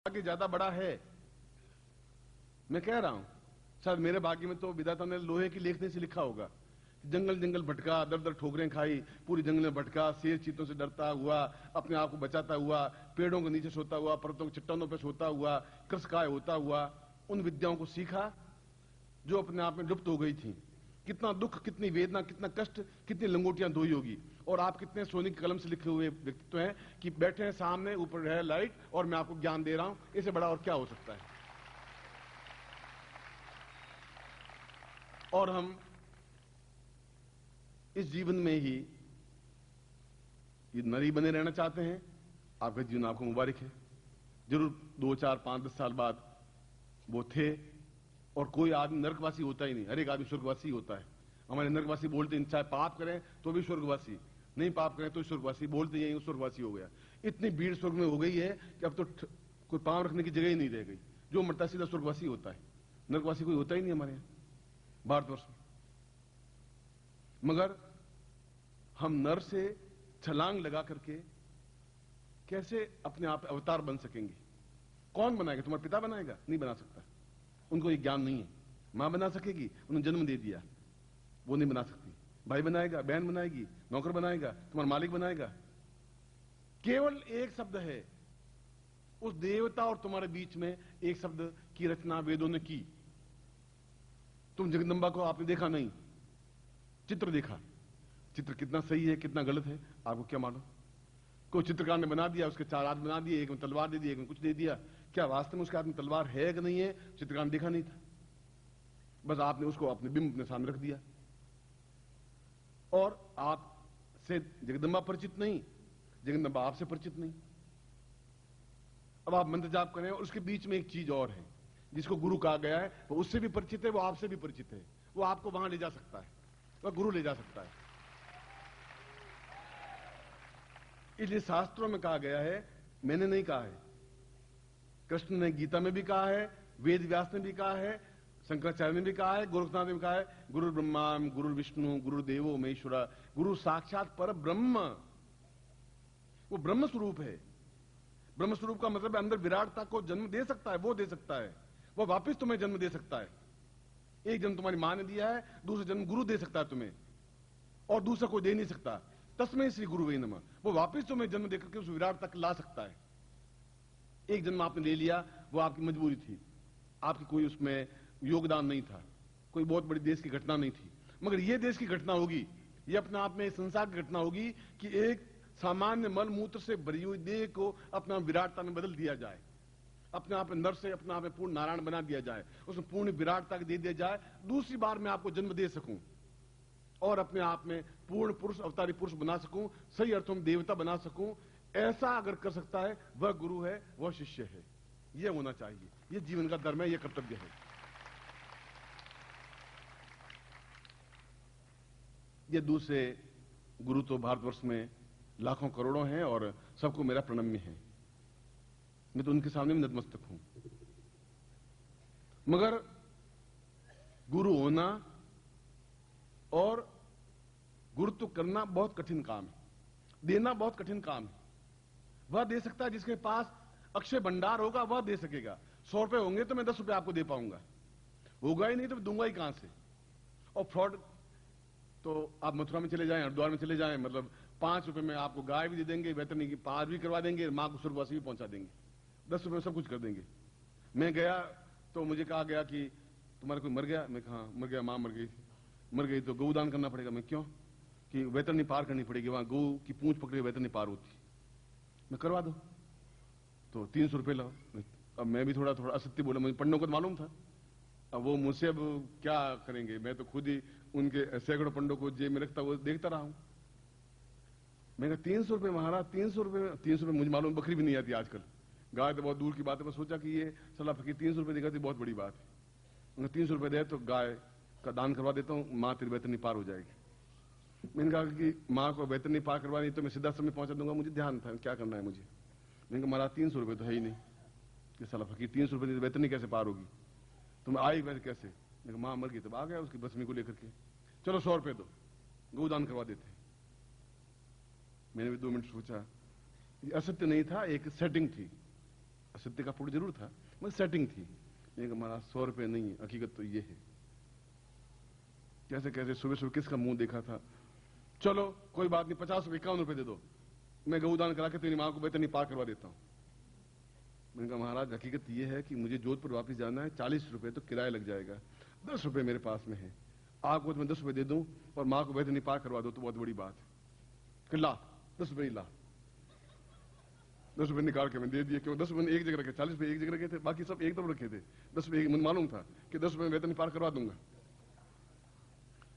भाग्य ज्यादा बड़ा है। मैं कह रहा हूं शायद मेरे भाग्य में तो विधाता ने लोहे की लेखनी से लिखा होगा। जंगल जंगल भटका, दर दर ठोकरें खाई, पूरी जंगल में भटका, शेर चीतों से डरता हुआ, अपने आप को बचाता हुआ, पेड़ों के नीचे सोता हुआ, पर्वतों की चट्टानों पर सोता हुआ, कृषकाय होता हुआ उन विद्याओं को सीखा जो अपने आप में लुप्त हो गई थी। कितना दुख, कितनी वेदना, कितना कष्ट, कितनी लंगोटियां धोई होगी। और आप कितने सोने की कलम से लिखे हुए व्यक्तित्व हैं कि बैठे हैं सामने, ऊपर है लाइट और मैं आपको ज्ञान दे रहा हूं। इससे बड़ा और क्या हो सकता है। और हम इस जीवन में ही ये नरी बने रहना चाहते हैं। आपका जीवन आपको मुबारक है। जरूर 2, 4, 5, 10 साल बाद वो थे। और कोई आदमी नरकवासी होता ही नहीं, हर एक आदमी स्वर्गवासी होता है। हमारे नरकवासी बोलते हैं चाहे पाप करें तो भी स्वर्गवासी, नहीं पाप करें तो स्वर्गवासी, बोलते ही स्वर्गवासी हो गया। इतनी भीड़ स्वर्ग में हो गई है कि अब तो कोई पांव रखने की जगह ही नहीं रह गई। जो मरता सीधा स्वर्गवासी होता है, नरकवासी कोई होता ही नहीं हमारे यहां भारतवर्ष में। मगर हम नर से छलांग लगा करके कैसे अपने आप अवतार बन सकेंगे? कौन बनाएगा? तुम्हारा पिता बनाएगा? नहीं बना सकता, उनको ये ज्ञान नहीं है। मां बना सकेगी, उन्होंने जन्म दे दिया, वो नहीं बना सकती। भाई बनाएगा, बहन बनाएगी, नौकर बनाएगा, तुम्हारा मालिक बनाएगा। केवल एक शब्द है उस देवता और तुम्हारे बीच में, एक शब्द की रचना वेदों ने की। तुम जगदंबा को आपने देखा नहीं, चित्र देखा। चित्र कितना सही है कितना गलत है आपको क्या मालूम? कोई चित्रकार ने बना दिया, उसके 4 हाथ बना दिए, एक में तलवार दे दी, एक में कुछ दे दिया। क्या वास्तव में उसके हाथ में तलवार है कि नहीं है चित्रकार ने देखा नहीं था। बस आपने उसको अपने बिंब अपने सामने रख दिया। और आप से जगदंबा परिचित नहीं, जगदंबा आपसे परिचित नहीं। अब आप मंत्र जाप करें और उसके बीच में एक चीज और है जिसको गुरु कहा गया है। वो उससे भी परिचित है, वो आपसे भी परिचित है। वो आपको वहां ले जा सकता है, वह गुरु ले जा सकता है। इसलिए शास्त्रों में कहा गया है, मैंने नहीं कहा है, कृष्ण ने गीता में भी कहा है, वेद व्यास ने भी कहा है, शंकराचार्य ने भी कहा है, गोरखनाथ ने भी कहा है, गुरु ब्रह्मा गुरु विष्णु गुरु देवो महेश्वरा, गुरु साक्षात पर ब्रह्म। वो ब्रह्म स्वरूप है। ब्रह्म स्वरूप का मतलब अंदर विराटता को जन्म दे सकता है, वो दे सकता है। वो वापस तुम्हें जन्म दे सकता है। एक जन्म तुम्हारी मां ने दिया है, दूसरा जन्म गुरु दे सकता है तुम्हें, और दूसरा कोई दे नहीं सकता। तस्मै श्री गुरु वे नमः। वो वापस तुम्हें जन्म देकर के उस विराट तक ला सकता है। एक जन्म आपने ले लिया, वो आपकी मजबूरी थी, आपकी कोई उसमें योगदान नहीं था, कोई बहुत बड़ी देश की घटना नहीं थी। मगर यह देश की घटना होगी, यह अपने आप में संसार की घटना होगी कि एक सामान्य मल मूत्र से भरी हुई देह को अपना विराटता में बदल दिया जाए, अपने आप में नर से अपने आप में पूर्ण नारायण बना दिया जाए, उसमें पूर्ण विराटता दे दिया जाए। दूसरी बार मैं आपको जन्म दे सकूं और अपने आप में पूर्ण पुरुष, अवतारी पुरुष बना सकूं, सही अर्थों में देवता बना सकूं। ऐसा अगर कर सकता है वह गुरु है, वह शिष्य है। यह होना चाहिए, यह जीवन का धर्म है, यह कर्तव्य है। ये दूसरे गुरु तो भारतवर्ष में लाखों करोड़ों हैं और सबको मेरा प्रणम्य है। मैं तो उनके सामने भी नतमस्तक हूं। मगर गुरु होना और गुरुत्व करना बहुत कठिन काम है, देना बहुत कठिन काम है। वह दे सकता है जिसके पास अक्षय भंडार होगा, वह दे सकेगा। 100 रुपए होंगे तो मैं 10 रुपए आपको दे पाऊंगा, होगा ही नहीं तो दूंगा ही कहां से। और फ्रॉड तो आप मथुरा में चले जाएं, हरिद्वार में चले जाएं, मतलब 5 रुपए में आपको गाय भी दे देंगे, वेतरनी की पार भी करवा देंगे, मां को स्वर्गवासी भी पहुंचा देंगे, 10 रुपए में सब कुछ कर देंगे। मैं गया तो मुझे कहा गया कि तुम्हारा कोई मर गया? मैं कहा मर गया, मां मर गई तो गौदान करना पड़ेगा। मैं क्यों? कि वेतरनी पार करनी पड़ेगी, वहां गौ की पूंछ पकड़े वेतरनी पार होती। मैं करवा दो तो 300 रुपए लाओ। अब मैं भी थोड़ा असत्य बोला, मुझे पंडों को तो मालूम था। अब वो मुझसे अब क्या करेंगे, मैं तो खुद ही उनके सैकड़ों पंडों को जेब में रखता, वो देखता रहा हूं। मैं कहा 300 रुपए महाराज, 300 रुपए? 300 रुपए मुझे मालूम बकरी भी नहीं आती आजकल, गाय तो बहुत दूर की बात है। मैं सोचा कि ये सलाह फकीर 300 रुपए देगा तो बहुत बड़ी बात है। 300 रुपए दे तो गाय का दान करवा देता हूं, मां तेरी वेतरनी पार हो जाएगी। मैंने कहा कि मां को वेतरनी पार करवानी तो मैं सीधा समय पहुंचा दूंगा, मुझे ध्यान था क्या करना है मुझे। मैंने कहा महाराज 300 रुपए तो है ही नहीं, कि सलाह फकीर 300 रुपए वेतरनी कैसे पार होगी, तुम आई वैसे कैसे? मैंने कहा मां मर गई, तब आ गया उसकी बसमी को लेकर के, चलो 100 रुपए दो, गौदान करवा देते। मैंने भी 2 मिनट सोचा, ये असत्य नहीं था, एक सेटिंग थी। असत्य का फूट जरूर था, मगर सेटिंग थी। मैंने कहा महाराज 100 रुपए नहीं, हकीकत तो ये है। कैसे कैसे सुबह सुबह किसका मुंह देखा था, चलो कोई बात नहीं, 50 रुपए 51 रुपए दे दो, मैं गौदान करा के तेरी मां को वेतन पार करवा देता हूं। मैंने कहा महाराज हकीकत यह है कि मुझे जोधपुर वापस जाना है, 40 रुपए तो किराया लग जाएगा, 10 रुपए मेरे पास में है, आपको तो मैं 10 रुपए दे दूं और मां को वेतन पार करवा दो तो बहुत बड़ी बात है। कि ला 10 रुपए ला। 10 रुपए निकाल के मैं दे दिए, क्यों 10 रुपए एक जगह रखे, 40 रुपए एक जगह रखे थे, बाकी सब एक तरफ रखे थे। 10 रुपए मुझे मालूम था कि 10 रुपए वेतन पार करवा दूंगा।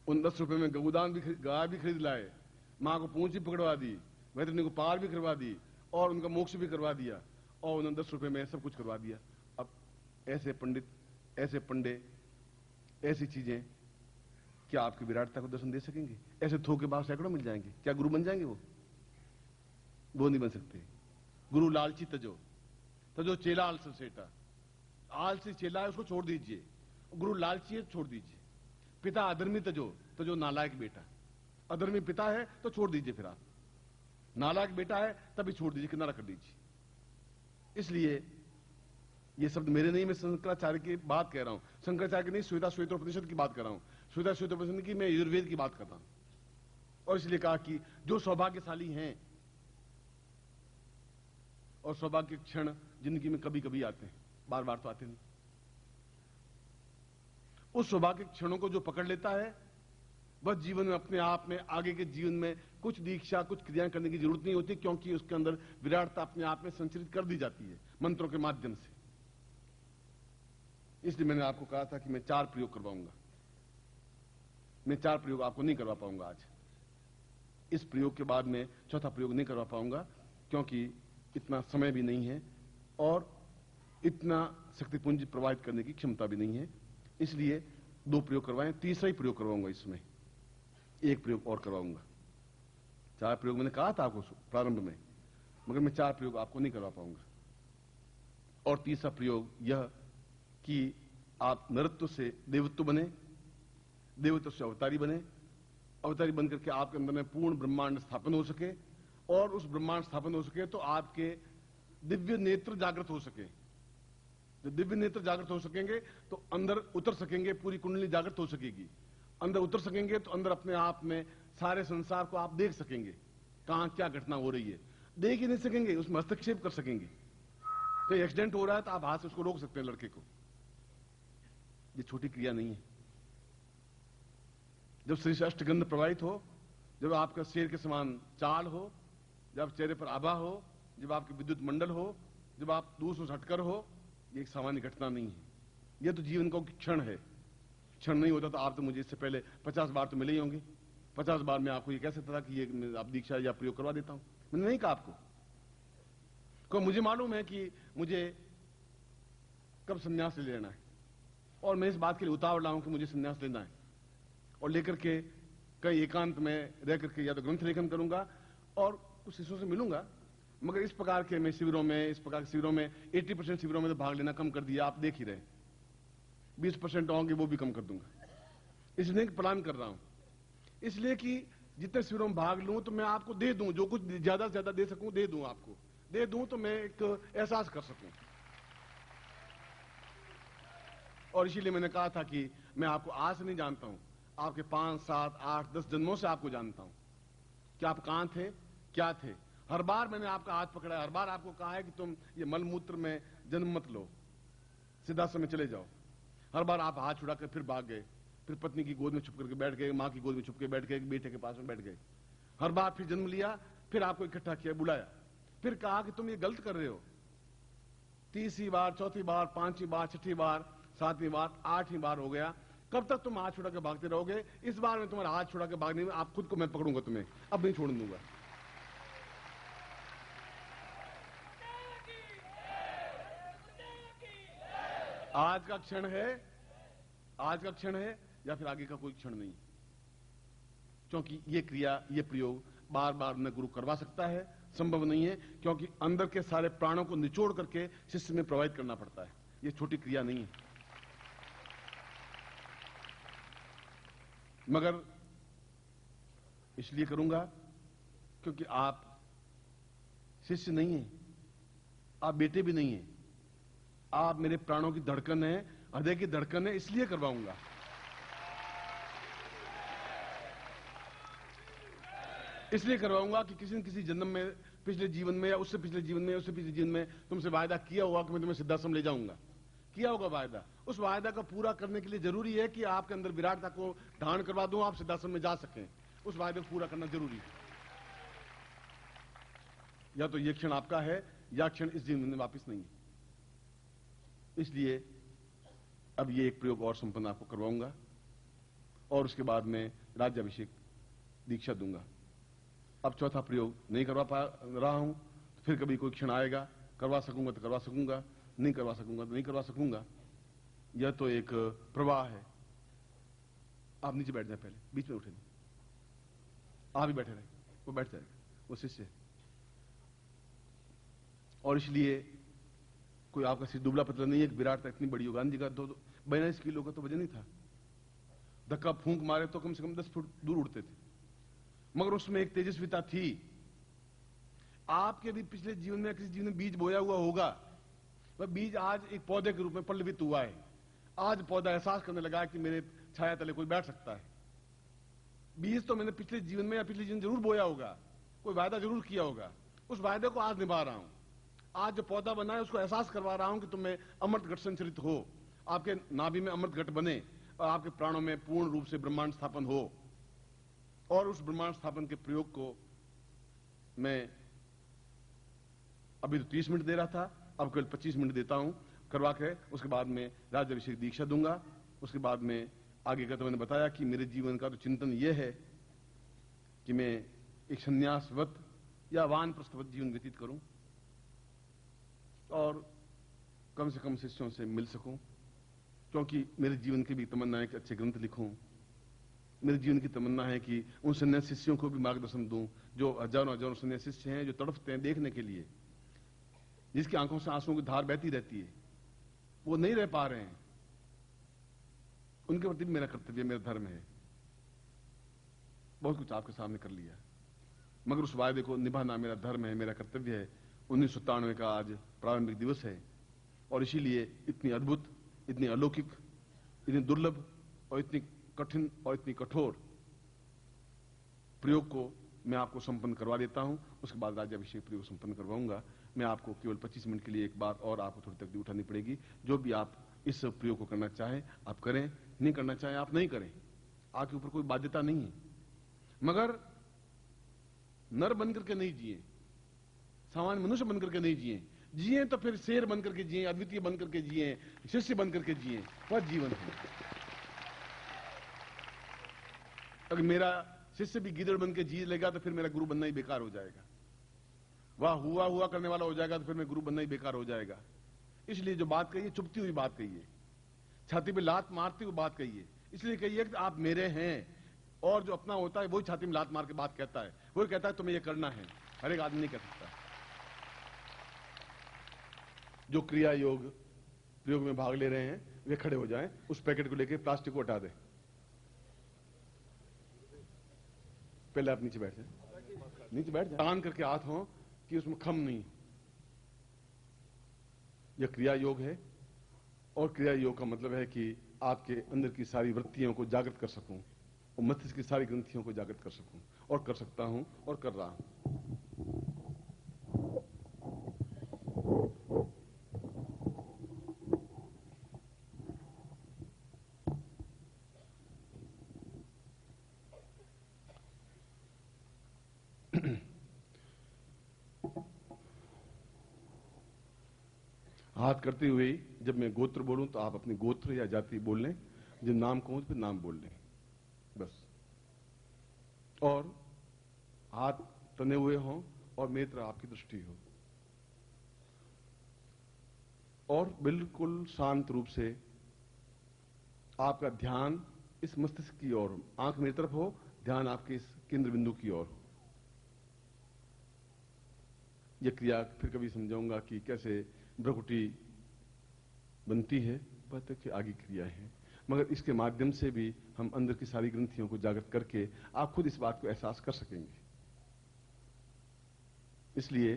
उन 10 रुपए में गौदान भी गाय भी खरीद लाए, मां को पूंछ भी पकड़वा दी, वेतनी को पार भी करवा दी और उनका मोक्ष भी करवा दिया, और उन्होंने 10 रुपए में सब कुछ करवा दिया। अब ऐसे पंडित, ऐसे पंडे, ऐसी चीजें क्या आपकी विराटता को दर्शन दे सकेंगे? ऐसे धोखेबाज सैकड़ों मिल जाएंगे, क्या गुरु बन जाएंगे? वो नहीं बन सकते। गुरु लालची तजो, तजो चेला आलसी सेटा। आलसी चेला है उसको छोड़ दीजिए, गुरु लालची है छोड़ दीजिए। पिता अधर्मी तजो, तजो नालायक बेटा। अधर्मी पिता है तो छोड़ दीजिए, फिर आप नालायक बेटा है तभी छोड़ दीजिए, किनारा कर दीजिए। इसलिए ये शब्द मेरे नहीं, मैं शंकराचार्य की बात कह रहा हूं, शंकराचार्य की नहीं, श्वेता श्वेतोपनिषद की बात कर रहा हूं। श्वेता श्वेतोपनिषद की मैं आयुर्वेद की बात करता हूं। और इसलिए कहा कि जो सौभाग्यशाली हैं, और सौभाग्य क्षण जिंदगी में कभी कभी आते हैं, बार बार तो आते नहीं, उस सौभाग्य क्षणों को जो पकड़ लेता है बस जीवन में अपने आप में आगे के जीवन में कुछ दीक्षा कुछ क्रियाएं करने की जरूरत नहीं होती, क्योंकि उसके अंदर विराटता अपने आप में संचरित कर दी जाती है मंत्रों के माध्यम से। इसलिए मैंने आपको कहा था कि मैं 4 प्रयोग करवाऊंगा। मैं 4 प्रयोग आपको नहीं करवा पाऊंगा आज। इस प्रयोग के बाद में चौथा प्रयोग नहीं करवा पाऊंगा, क्योंकि इतना समय भी नहीं है और इतना शक्तिपुंज प्रवाहित करने की क्षमता भी नहीं है। इसलिए 2 प्रयोग करवाएं, तीसरा ही प्रयोग करवाऊंगा, इसमें 1 प्रयोग और करवाऊंगा। 4 प्रयोग मैंने कहा था आपको प्रारंभ में, मगर मैं 4 प्रयोग आपको नहीं करवा पाऊंगा। और तीसरा प्रयोग यह कि आप नरत्व से देवत्व बने, देवत्व से अवतारी बने, अवतारी बनकर के आपके अंदर में पूर्ण ब्रह्मांड स्थापन हो सके, और उस ब्रह्मांड स्थापन हो सके तो आपके दिव्य नेत्र जागृत हो सके। जब दिव्य नेत्र जागृत हो सकेंगे तो अंदर उतर सकेंगे, पूरी कुंडली जागृत हो सकेगी। अंदर उतर सकेंगे तो अंदर अपने आप में सारे संसार को आप देख सकेंगे, कहां क्या घटना हो रही है। देख ही नहीं सकेंगे, उसमें हस्तक्षेप कर सकेंगे। कोई एक्सीडेंट हो रहा है तो आप हाथ से उसको रोक सकते हैं, लड़के को। ये छोटी क्रिया नहीं है। जब शरीर से अष्टगंध प्रवाहित हो, जब आपका शेर के समान चाल हो, जब चेहरे पर आभा हो, जब आपके विद्युत मंडल हो, जब आप दूसरों से हटकर हो, ये एक सामान्य घटना नहीं है। ये तो जीवन का क्षण है। क्षण नहीं होता तो आप तो मुझे इससे पहले 50 बार तो मिले ही होंगे। 50 बार मैं आपको ये कह सकता था कि ये आप दीक्षा या प्रयोग करवा देता हूं। मैंने नहीं कहा आपको। मुझे मालूम है कि मुझे कब संन्यास ले लेना है, और मैं इस बात के लिए उतावला हूं कि मुझे संन्यास लेना है, और लेकर के कहीं एकांत में रह करके या तो ग्रंथ लेखन करूंगा और कुछ शिष्यों से मिलूंगा। मगर इस प्रकार के मैं शिविरों में, इस प्रकार के शिविरों में 80% शिविरों में तो भाग लेना कम कर दिया, आप देख ही रहे। 20% होंगे वो भी कम कर दूंगा। इसलिए प्लान कर रहा हूं, इसलिए कि जितने शिविरों में भाग लूं तो मैं आपको दे दूं, जो कुछ ज्यादा से ज्यादा दे सकूं दे दूं, आपको दे दूं तो मैं एक एहसास कर सकूं। और इसीलिए मैंने कहा था कि मैं आपको आज से नहीं जानता हूं, आपके 5, 7, 8, 10 जन्मों से आपको जानता हूं कि आप कहां थे, क्या थे। हर बार मैंने आपका हाथ पकड़ा है, हर बार आपको कहा है कि तुम ये मलमूत्र में जन्म मत लो, सिद्धाश्रम में चले जाओ। हर बार आप हाथ छुड़ाकर फिर भाग गए, फिर पत्नी की गोद में छुप करके बैठ गए, मां की गोद में छुप के बैठ गए, बेटे के पास में बैठ गए। हर बार फिर जन्म लिया, फिर आपको इकट्ठा किया, बुलाया, फिर कहा कि तुम ये गलत कर रहे हो। 3री बार, 4थी बार, 5वीं बार, 6ठी बार, 7वीं बार, 8वीं बार हो गया। कब तक तुम हाथ छुड़ा के भागते रहोगे? इस बार में तुम्हारा हाथ छुड़ा के भागने में आप खुद को मैं पकड़ूंगा, तुम्हें अब नहीं छोड़ने दूंगा। आज का क्षण है, आज का क्षण है या फिर आगे का कोई क्षण नहीं, क्योंकि ये क्रिया, ये प्रयोग बार बार न गुरु करवा सकता है, संभव नहीं है, क्योंकि अंदर के सारे प्राणों को निचोड़ करके शिष्य में प्रवाहित करना पड़ता है। ये छोटी क्रिया नहीं है। मगर इसलिए करूंगा क्योंकि आप शिष्य नहीं हैं, आप बेटे भी नहीं हैं, आप मेरे प्राणों की धड़कन है, हृदय की धड़कन है, इसलिए करवाऊंगा। इसलिए करवाऊंगा कि किसी न किसी जन्म में, पिछले जीवन में या उससे पिछले जीवन में, उससे पिछले जीवन में तुमसे वायदा किया हुआ कि मैं तुम्हें सिद्धाश्रम ले जाऊंगा। किया होगा वायदा। उस वायदा को पूरा करने के लिए जरूरी है कि आपके अंदर विराटता को धारण करवा दूं, आप सिद्धाश्रम में जा सकें। उस वायदे को पूरा करना जरूरी है। या तो यह क्षण आपका है या क्षण इस जीवन में वापिस नहीं है। इसलिए अब ये एक प्रयोग और संपन्न आपको करवाऊंगा और उसके बाद में राज्याभिषेक दीक्षा दूंगा। अब चौथा प्रयोग नहीं करवा पा रहा हूं, तो फिर कभी कोई क्षण आएगा, करवा सकूंगा तो करवा सकूंगा, नहीं करवा सकूंगा तो नहीं करवा सकूंगा। यह तो एक प्रवाह है। आप नीचे बैठ जाए, पहले बीच में उठे नहीं, आप ही बैठे रहे, वो बैठ जाएगा, वो शिष्य है। और इसलिए कोई आपका सिर दुबला पतला नहीं है, एक विराटता इतनी बड़ी हो। गांधी जी का 42 किलो का तो वजन ही था। धक्का फूंक मारे तो कम से कम 10 फुट दूर उड़ते थे, मगर उसमें एक तेजस्विता थी। आपके भी पिछले जीवन में किसी जीवन में बीज बोया हुआ होगा, वह बीज आज एक पौधे के रूप में पल्लवित हुआ है। आज पौधा एहसास करने लगा है कि मेरे छाया तले कोई बैठ सकता है। बीज तो मैंने पिछले जीवन में या पिछले जीवन जरूर बोया होगा, कोई वायदा जरूर किया होगा, उस वायदे को आज निभा रहा हूं। आज जो पौधा बना है उसको एहसास करवा रहा हूं कि तुम्हें अमृत घट संचरित हो, आपके नाभि में अमृत घट बने और आपके प्राणों में पूर्ण रूप से ब्रह्मांड स्थापन हो। और उस ब्रह्मांड स्थापन के प्रयोग को मैं अभी तो 30 मिनट दे रहा था, अब केवल 25 मिनट देता हूं करवा के। उसके बाद में राज्याभिषेक दीक्षा दूंगा। उसके बाद में आगे का तो मैंने बताया कि मेरे जीवन का तो चिंतन यह है कि मैं एक संन्यासवत या वानप्रस्थवत जीवन व्यतीत करूं और कम से कम शिष्यों से मिल सकूं, क्योंकि मेरे जीवन की भी तमन्ना है कि अच्छे ग्रंथ लिखूं। मेरे जीवन की तमन्ना है कि उन सन्यासी शिष्यों को भी मार्गदर्शन दूं जो हजारों हजारों सन्यासी शिष्य हैं, जो तड़पते हैं देखने के लिए, जिसकी आंखों से आंसुओं की धार बहती रहती है, वो नहीं रह पा रहे हैं। उनके प्रति भी मेरा कर्तव्य, मेरा धर्म है। बहुत कुछ आपके सामने कर लिया, मगर उस वायदे को निभाना मेरा धर्म है, मेरा कर्तव्य है। 1997 का आज प्रारंभिक दिवस है और इसीलिए इतनी अद्भुत, इतनी अलौकिक, इतनी दुर्लभ और इतनी कठिन और इतनी कठोर प्रयोग को मैं आपको संपन्न करवा देता हूं। उसके बाद राज्याभिषेक प्रयोग संपन्न करवाऊंगा। मैं आपको केवल 25 मिनट के लिए एक बात और आपको थोड़ी तकलीफ उठानी पड़ेगी। जो भी आप इस प्रयोग को करना चाहें आप करें, नहीं करना चाहें आप नहीं करें। आपके ऊपर कोई बाध्यता नहीं है, मगर नर बनकर के नहीं जिए, सामान्य मनुष्य बनकर के नहीं जिए। जिए तो फिर शेर बनकर के जिए, अद्वितीय बनकर के जिए, शिष्य बनकर के जिए, वह जीवन है। अगर मेरा शिष्य भी गिदड़ बन के जी लेगा तो फिर मेरा गुरु बनना ही बेकार हो जाएगा। वह हुआ करने वाला हो जाएगा तो फिर मैं गुरु बनना ही बेकार हो जाएगा। इसलिए जो बात कही है, चुपती हुई बात कही है, छाती पे लात मारती हुई बात कही है। इसलिए कही है कि आप मेरे हैं, और जो अपना होता है वही छाती में लात मार के बात कहता है, वही कहता है तुम्हें ये करना है। हर एक आदमी नहीं कह सकता। जो क्रिया योग प्रयोग में भाग ले रहे हैं वे खड़े हो जाएं, उस पैकेट को लेकर प्लास्टिक को हटा दें। पहले आप नीचे बैठ जाए, नीचे बैठ जाए, तान करके हाथ हो कि उसमें खम नहीं। यह क्रिया योग है और क्रिया योग का मतलब है कि आपके अंदर की सारी वृत्तियों को जागृत कर सकूं और मस्तिष्क की सारी ग्रंथियों को जागृत कर सकूं, और कर सकता हूं और कर रहा हूं। हाथ करते हुए जब मैं गोत्र बोलूं तो आप अपनी गोत्र या जाति बोल लें, जब नाम कहूं तो फिर नाम बोल लें बस। और हाथ तने हुए हों और मेरी तरफ आपकी दृष्टि हो, और बिल्कुल शांत रूप से आपका ध्यान इस मस्तिष्क की ओर, आंख मेरी तरफ हो, ध्यान आपके इस केंद्र बिंदु की ओर हो। यह क्रिया फिर कभी समझाऊंगा कि कैसे भ्रुकुटी बनती है, प्रत्यक्ष आगे क्रिया है, मगर इसके माध्यम से भी हम अंदर की सारी ग्रंथियों को जागृत करके आप खुद इस बात को एहसास कर सकेंगे। इसलिए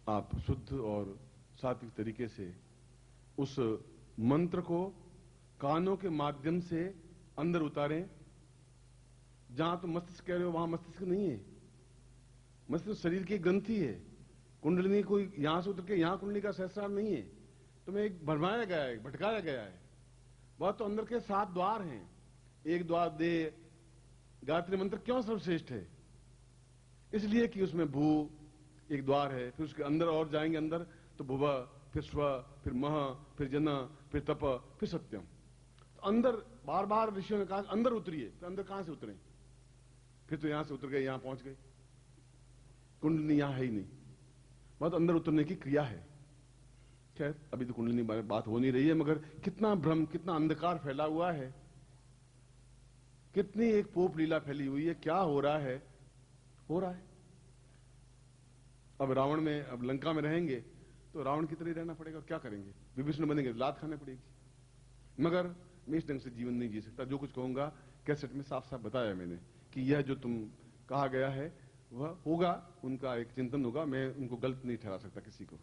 आप शुद्ध और सात्विक तरीके से उस मंत्र को कानों के माध्यम से अंदर उतारें। जहां तुम मस्तिष्क कह रहे हो वहां मस्तिष्क नहीं है, मस्तिष्क शरीर की ग्रंथि है। कुंडलिनी कोई यहां से उतर के यहां कुंडली का सहस्रार नहीं है, तुम्हें एक भरमाया गया है, भटकाया गया है। वह तो अंदर के 7 द्वार हैं। एक द्वार दे गायत्री मंत्र क्यों सर्वश्रेष्ठ है? इसलिए कि उसमें भू एक द्वार है, फिर उसके अंदर और जाएंगे अंदर तो भुव, फिर स्व, फिर मह, फिर जन, फिर तप, फिर सत्यम। तो अंदर बार बार ऋषियों ने कहा अंदर उतरिए, तो अंदर कहां से उतरे? फिर तो यहां से उतर गए, यहां पहुंच गए, कुंडलिनी यहां है ही नहीं। बहुत अंदर उतरने की क्रिया है। खैर अभी तो कुंडलिनी बारे में बात हो नहीं रही है, मगर कितना भ्रम, कितना अंधकार फैला हुआ है, कितनी एक पोप लीला फैली हुई है। क्या हो रहा है? हो रहा है। अब रावण में, अब लंका में रहेंगे तो रावण की तरह रहना पड़ेगा। क्या करेंगे? विभीषण बनेंगे, लात खाने पड़ेगी। मगर मैं इस ढंग से जीवन नहीं जी सकता। जो कुछ कहूंगा कैसेट में साफ साफ बताया मैंने कि यह जो तुम कहा गया है वह होगा, उनका एक चिंतन होगा। मैं उनको गलत नहीं ठहरा सकता किसी को,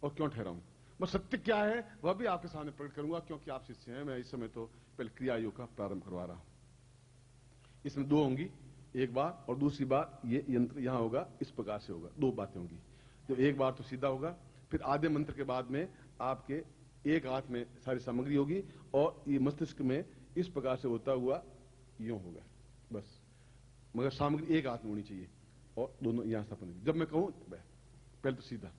और क्यों ठहराऊं? मैं सत्य क्या है वह भी आपके सामने प्रकट करूंगा, क्योंकि आप शिष्य हैं। मैं इस समय तो पहले क्रिया योग का प्रारंभ करवा रहा हूं। इसमें 2 होंगी, एक बार और दूसरी बार ये यंत्र यहां होगा, इस प्रकार से होगा। 2 बातें होंगी। तो एक बार तो सीधा होगा, फिर आधे मंत्र के बाद में आपके एक हाथ में सारी सामग्री होगी और ये मस्तिष्क में इस प्रकार से होता हुआ यूं होगा बस। मगर सामग्री एक हाथ में होनी चाहिए और दोनों यहां स्थापन होगी। जब मैं कहूं पहले तो सीधा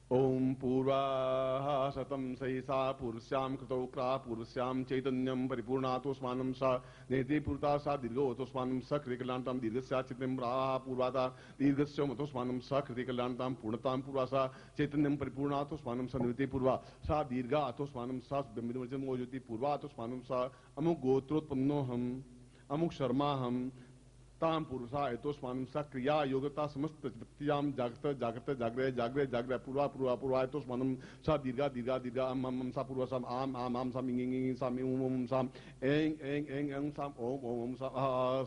ओम पूर्वा शतम सहिसा पूर्वश्याम कृतौ क्रा पूर्वश्याम चैतन्यम परिपूर्णातोस्मानं सा नेति पूर्ता सा दीर्घोतोस्मानं स कृतिकल्याणतां दीर्घस्या चित्तं प्राहा पूर्वाता दीर्घस्योमतोस्मानं स कृतिकल्याणतां पूर्णतां पूर्वासा चैतन्यम परिपूर्णातोस्मानं स निवृत्ति पूर्वा सा दीर्घा अतोस्मानं सा ब्रह्मविद्वचन मोजति पूर्वातोस्मानं सा अमुक गोत्रोत्पन्नोहम अमुक शर्माहम ताम पुरुषा एतोस्मानं सा क्रिया योगता समस्त वृत्तियाम जागृत जागृत जागृत जागृत जागृत पूर्वा पूर्वा पूर्वा एतोस्मानं सा दीर्घा दीर्घा दीर्घा अम अम सा पूर्वा साम आम आम आम साम इंग इंग साम ओम ओम साम एंग एंग एंग एंग साम ओम ओम सा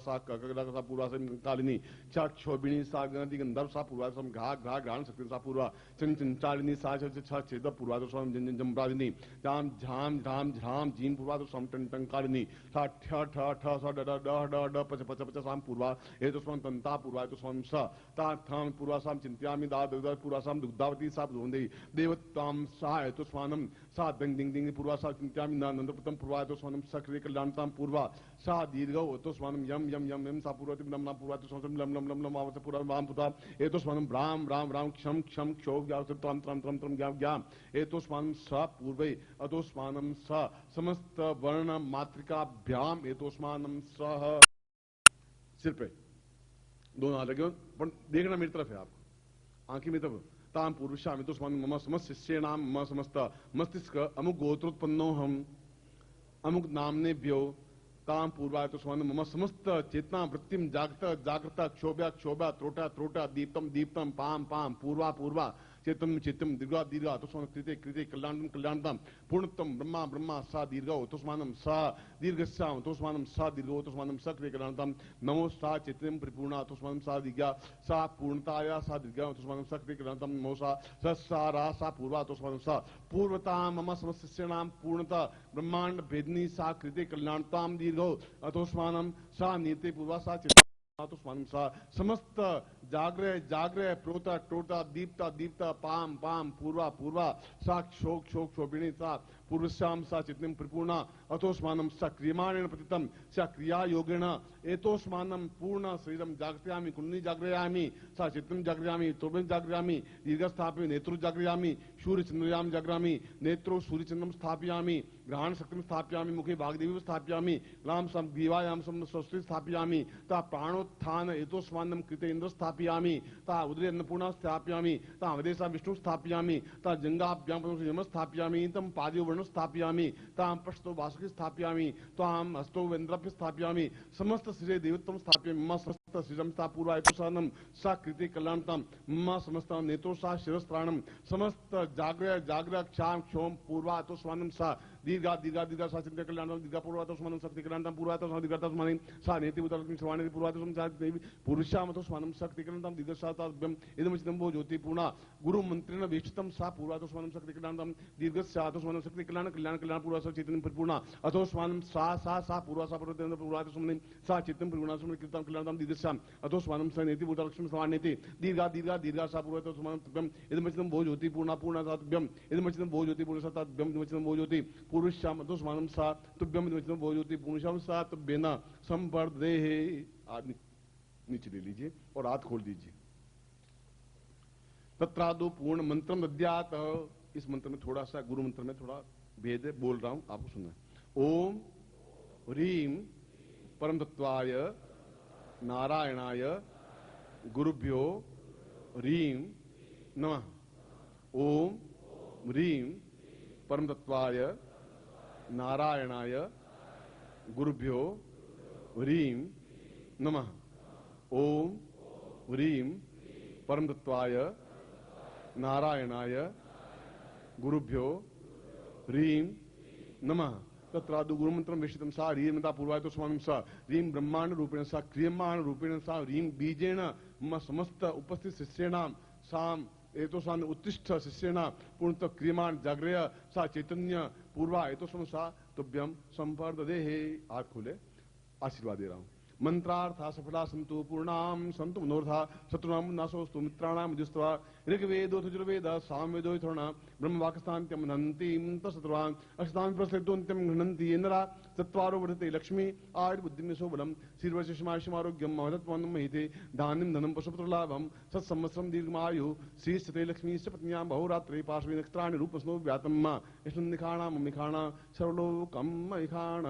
सा क सा पूर्वा से कालिनी चा क्षोभिणी सा गंधि गंधर्व सा पूर्वा सम घा घा घ्राण शक्ति सा पूर्वा चन चंचालिनी सा छ छेद पूर्वा तो सम जन जमराजिनी जाम झाम झाम झाम जीन पूर्वा तो सम टन टंकालिनी सा ठ ठ ठ सा ड ड ड ड पच पच पच साम पूर्वा एतोस्मानं तंता पूर्वा एतोस्मानं सा ता थाम पूर्वासां चिंत्यामि दा दुग्धा पूर्वासां दुग्धावती सा ब्रह्मदेवी देवतां सा एतोस्मानं सा दंग दिंग दिंग पूर्वासां चिंत्यामि नंदप्रतम पूर्वा एतोस्मानं सा क्रिय कल्याणतां पूर्वा सा दीर्घौ एतोस्मानं यम यम यम यम सा पूर्वति नम नम पूर्वा एतोस्मानं लम लम लम लम आवत पूर्वा वाम पुता एतोस्मानं राम राम राम क्षम क्षम क्षो व्यावत त्रम त्रम त्रम त्रम ज्ञाम ज्ञाम एतोस्मानं सा पूर्वे एतोस्मानं सा समस्त वर्ण मातृकाभ्याम एतोस्मानं सह सिर पे दोनों हाथ लगे, पर देखना मेरी तरफ है, आपको आंखें में तब ताम पुरुषाम तो मम समस्त शिष्य नाम मम समस्त मस्तिष्क अमुक गोत्रोत्पन्नो हम अमुक नामनेभ्यो ताम पूर्वा तो मम समस्त चेतना वृत्तिम जागृत जागृत क्षोभ्या क्षोभ्या त्रोटा त्रोटा दीप्तम दीप्तम पाम पाम पूर्वा पूर्वा चेतम चित्तम दीर्घा दीर्घा तोस्मानं कृते कृते कल्याणं कल्याणतां पूर्णतम ब्रह्मा ब्रह्मा सा दीर्घौ तोस्मानं सा दीर्घस्याम तोस्मानं सा दीर्घो तोस्मानं सा कृते कल्याणतां नमो सा चेतनं परिपूर्णा तोस्मानं सा दीर्घा सा पूर्णताया सा दीर्घा तोस्मानं सा कृते कल्याणतां नमो सा सा सा पूर्वा तोस्मानं सा पूर्वता मम समस्यानां पूर्णता ब्रह्मांड भेदनी सा कृते कल्याणतां दीर्घो अतोस्मानं सा नीते पूर्वा सा तो समस्त जागृह जागृह प्रोता टोटा दीप्ता दीप्ता पाम पाम पूर्वा पूर्वा सा क्षोक क्षोक क्षोभिणी सा पूर्वश्याम सा चित्तं परिपूर्णा अतोस्मानं सा क्रियमाणेन प्रतितं सा क्रिया योगेन एतोस्मानं पूर्ण शरीरं जागृयामि कुंडली जागृयामि सा चित्तं जागृयामि तुर्भं जागृयामि दीर्घस्थापयामि नेत्रो जागृयामि सूर्यचंद्रयाम जागृयामि नेत्रो सूर्यचंद्रम स्थापयामि ग्रहण शक्तिं स्थापयामि मुखे वाग्देवी स्थापयामि लाम सम ग्रीवायाम सम स्वस्ति स्थापयामि ता प्राणोत्थान एतोस्मानं कृते इंद्र स्थापयामि ता उदरे अन्नपूर्णा स्थापयामि ता अवदेशा विष्णु स्थापयामि ता जंगाभ्यां यम स्थापयामि तम पादयो वर्ण स्थापयामि ताम पृष्ठो वासुकी स्थापयामि ताम हस्तो वेन्द्रभ्य स्थापयामि समस्त श्री देवत्वं स्थापयामि मम समस्त श्रीरं सा पूर्वा एतोस्मानं सा कृते कल्याणतां मम समस्त नेत्रो सा शिरस्त्राणं समस्त जागृह जागृह क्षाम क्षोम पूर्वा एतोस्मानं सा दीर्घा दीर्घा दीर्घा शास्त्री कल्याणम दीर्घा पूर्वातोस्मानं शक्ति कल्याणम पूर्वातोस्मानं दीर्घातोस्मानं सा नेति उदलक्ष्मी श्रवाणेति पूर्वातोस्मानं देवी पुरुषामतोस्मानं शक्ति कल्याणम दीर्घशाताभ्यम इदमचितं भो ज्योति पूर्णा गुरु मंत्रेण वेष्टितं सा पूर्वातोस्मानं शक्ति कल्याणम दीर्घशातोस्मानं शक्ति कल्याण कल्याण कल्याण पूर्वासा चैतन्य परिपूर्णा अतोस्मानं सा पूर्वासा पूर्वातोस्मानं सा चित्तं परिपूर्णास्मानं कृतं कल्याणम दीर्घशाम अतोस्मानं सा नेति उदलक्ष्मी श्रवाणेति दीर्घा दीर्घा दीर्घा सा पूर्वातोस्मानं इदमचितं भो ज्योति पूर्णा पूर्णासाभ्यम इदमचितं भो ज्योति पूर्णसाभ्यम इदमचितं भो ज्योति पुरुषाम अतोस्मानं सा तुभ्यम इदमचितं भो ज्योति पुरुषाम सा तुभ्येन संवर्धेहि। आदमी नीचे ले लीजिए और हाथ खोल दीजिए। तत्रादो पूर्ण मंत्रम दद्यात। इस मंत्र में थोड़ा सा गुरु मंत्र में थोड़ा भेद है, बोल रहा हूं, आपको सुनना है। ओम ह्रीम परम तत्वाय नारायणाय गुरुभ्यो ह्रीम नमः। ओम ह्रीम परम तत्वाय नारायणाय गुरुभ्यो ह्रीम नमः। ओम ह्रीम परम तत्वाय नारायणाय गुरुभ्यो ह्रीम नमः। तत्रादु गुरु मंत्रम विशितम सा ह्रीमता पूर्वायतो स्वामी सा ह्रीम ब्रह्मांड रूपेण सा क्रियमाण रूपेण सा ह्रीम बीजेन मम समस्त उपस्थित शिष्येणाम साम एतोसाम उत्तिष्ठ शिष्येणाम पूर्णतः क्रियमाण जागृय सा चैतन्य पूर्वा एतोसम सा तुभ्यम संपर्ददेहि। हाथ खोले, आशीर्वाद दे रहा हूं। मंत्रार्था सफला संतु पूर्णाम संतु मनोरथा शत्रुनाम नाशोस्तु मित्राणाम जुस्त्वा ऋग्वेदो यजुर्वेद सामवेदो यथोर्णा ब्रह्मवाक्स्थान्त्यम नन्तिं तत्सर्वान् अष्टां प्रसिद्धोन्त्यं घ्नन्ति इंद्रा चत्वारो वर्धते लक्ष्मी आयुर्बुद्धिं यशोबलं श्रीर्वशिष्मायुष्यमारोग्यं महत्त्वं महिते धान्यं धनं पशुपुत्रलाभं सत्संवत्सरं दीर्घमायु श्रीस्थिते लक्ष्मीश्च पत्न्यां बहुरात्रे पार्श्वे नक्षत्राणि रूपस्नो व्यातं यशन्निखाणां ममिखाणा सर्वलोकं महिखाण।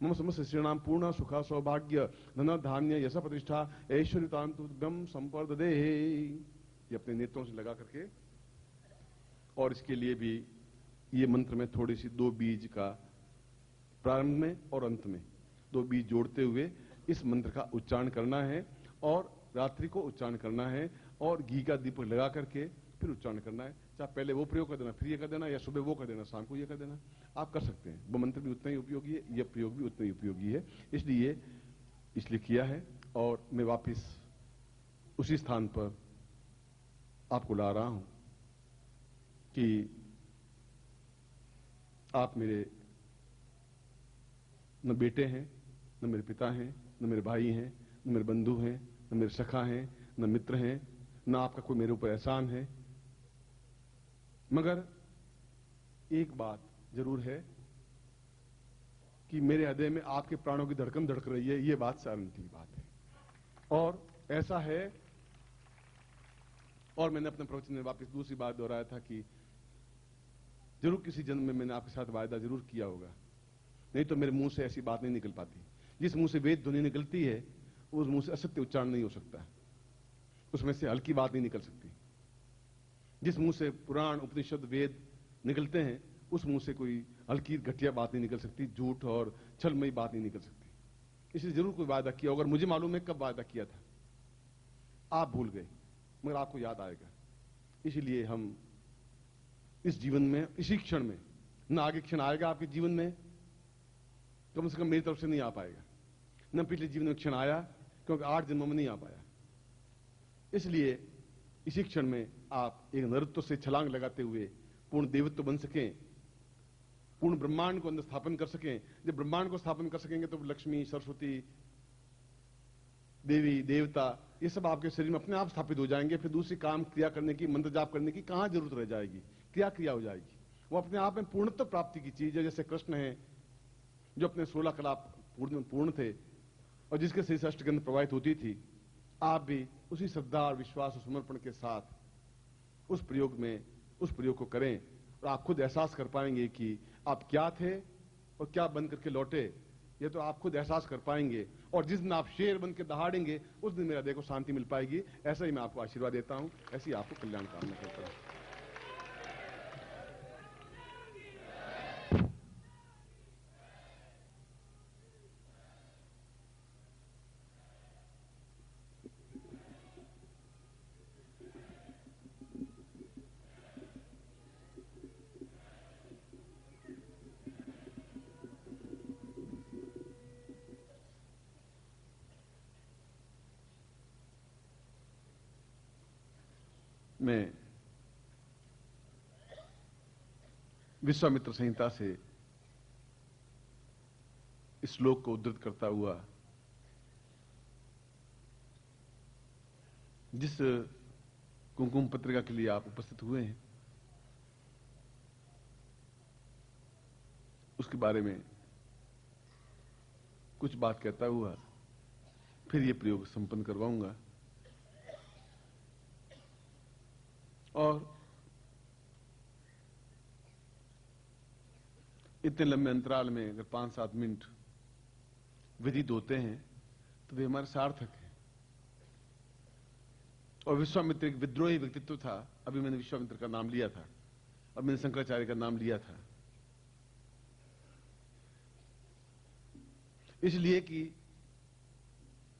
मम समशिष्याणां पूर्ण सुख सौभाग्य धन धान्य यश प्रतिष्ठा ऐश्वर्यतांतुभ्यम संपर्ददेहि। ये अपने नेत्रों से लगा करके, और इसके लिए भी ये मंत्र में थोड़ी सी दो बीज का प्रारंभ में और अंत में दो बीज जोड़ते हुए इस मंत्र का उच्चारण करना है और रात्रि को उच्चारण करना है और घी का दीपक लगा करके फिर उच्चारण करना है। चाहे पहले वो प्रयोग कर देना, फिर ये कर देना, या सुबह वो कर देना, शाम को ये कर देना, आप कर सकते हैं। वो मंत्र भी उतना ही उपयोगी है, यह प्रयोग भी उतना ही उपयोगी है, इसलिए किया है। और मैं वापिस उसी स्थान पर आपको ला रहा हूं कि आप मेरे न बेटे हैं, न मेरे पिता हैं, न मेरे भाई हैं, न मेरे बंधु हैं, न मेरे सखा हैं, न मित्र हैं, न आपका कोई मेरे ऊपर एहसान है। मगर एक बात जरूर है कि मेरे हृदय में आपके प्राणों की धड़कन धड़क रही है, ये बात सारंती की बात है। और ऐसा है, और मैंने अपने प्रवचन में वापस दूसरी बात दोहराया था कि जरूर किसी जन्म में मैंने आपके साथ वायदा जरूर किया होगा, नहीं तो मेरे मुंह से ऐसी बात नहीं निकल पाती। जिस मुंह से वेद ध्वनि निकलती है उस मुंह से असत्य उच्चारण नहीं हो सकता, उसमें से हल्की बात नहीं निकल सकती। जिस मुंह से पुराण उपनिषद वेद निकलते हैं उस मुंह से कोई हल्की घटिया बात नहीं निकल सकती, झूठ और छलमयी बात नहीं निकल सकती। इसलिए जरूर कोई वायदा किया होगा, मुझे मालूम है कब वायदा किया था, आप भूल गए, मगर आपको याद आएगा। इसलिए हम इस जीवन में, इसी क्षण में, न आगे क्षण आएगा आपके जीवन में, कम से कम मेरी तरफ से नहीं आ पाएगा, न पिछले जीवन में क्षण आया, क्योंकि 8 जन्मों में नहीं आ पाया। इसलिए इसी क्षण में आप एक नरत्व से छलांग लगाते हुए पूर्ण देवत्व बन सकें, पूर्ण ब्रह्मांड को अंदर स्थापन कर सकें। जब ब्रह्मांड को स्थापन कर सकेंगे तो लक्ष्मी, सरस्वती, देवी, देवता, ये सब आपके शरीर में अपने आप स्थापित हो जाएंगे। फिर दूसरी काम क्रिया करने की, मंत्र जाप करने की कहां जरूरत रह जाएगी, क्रिया हो जाएगी। वो अपने आप में पूर्णत्व प्राप्ति की चीज है। जैसे कृष्ण है जो अपने 16 कला पूर्ण थे और जिसके शरीर से अष्टगंध प्रवाहित होती थी, आप भी उसी श्रद्धा और विश्वास और समर्पण के साथ उस प्रयोग को करें और आप खुद एहसास कर पाएंगे कि आप क्या थे और क्या बन करके लौटे। ये तो आप खुद एहसास कर पाएंगे, और जिस दिन आप शेर बन के दहाड़ेंगे उस दिन मेरा देखो शांति मिल पाएगी। ऐसा ही मैं आपको आशीर्वाद देता हूं, ऐसी आपको कल्याण कामना करता हूं। मैं विश्वामित्र संहिता से इस श्लोक को उद्धृत करता हुआ जिस कुमकुम पत्रिका के लिए आप उपस्थित हुए हैं उसके बारे में कुछ बात कहता हुआ फिर यह प्रयोग संपन्न करवाऊंगा। और इतने लंबे अंतराल में अगर 5-7 मिनट व्यतीत होते हैं तो वे हमारे सार्थक है। और विश्वामित्र एक विद्रोही व्यक्तित्व था। अभी मैंने विश्वामित्र का नाम लिया था, अब मैंने शंकराचार्य का नाम लिया था, इसलिए कि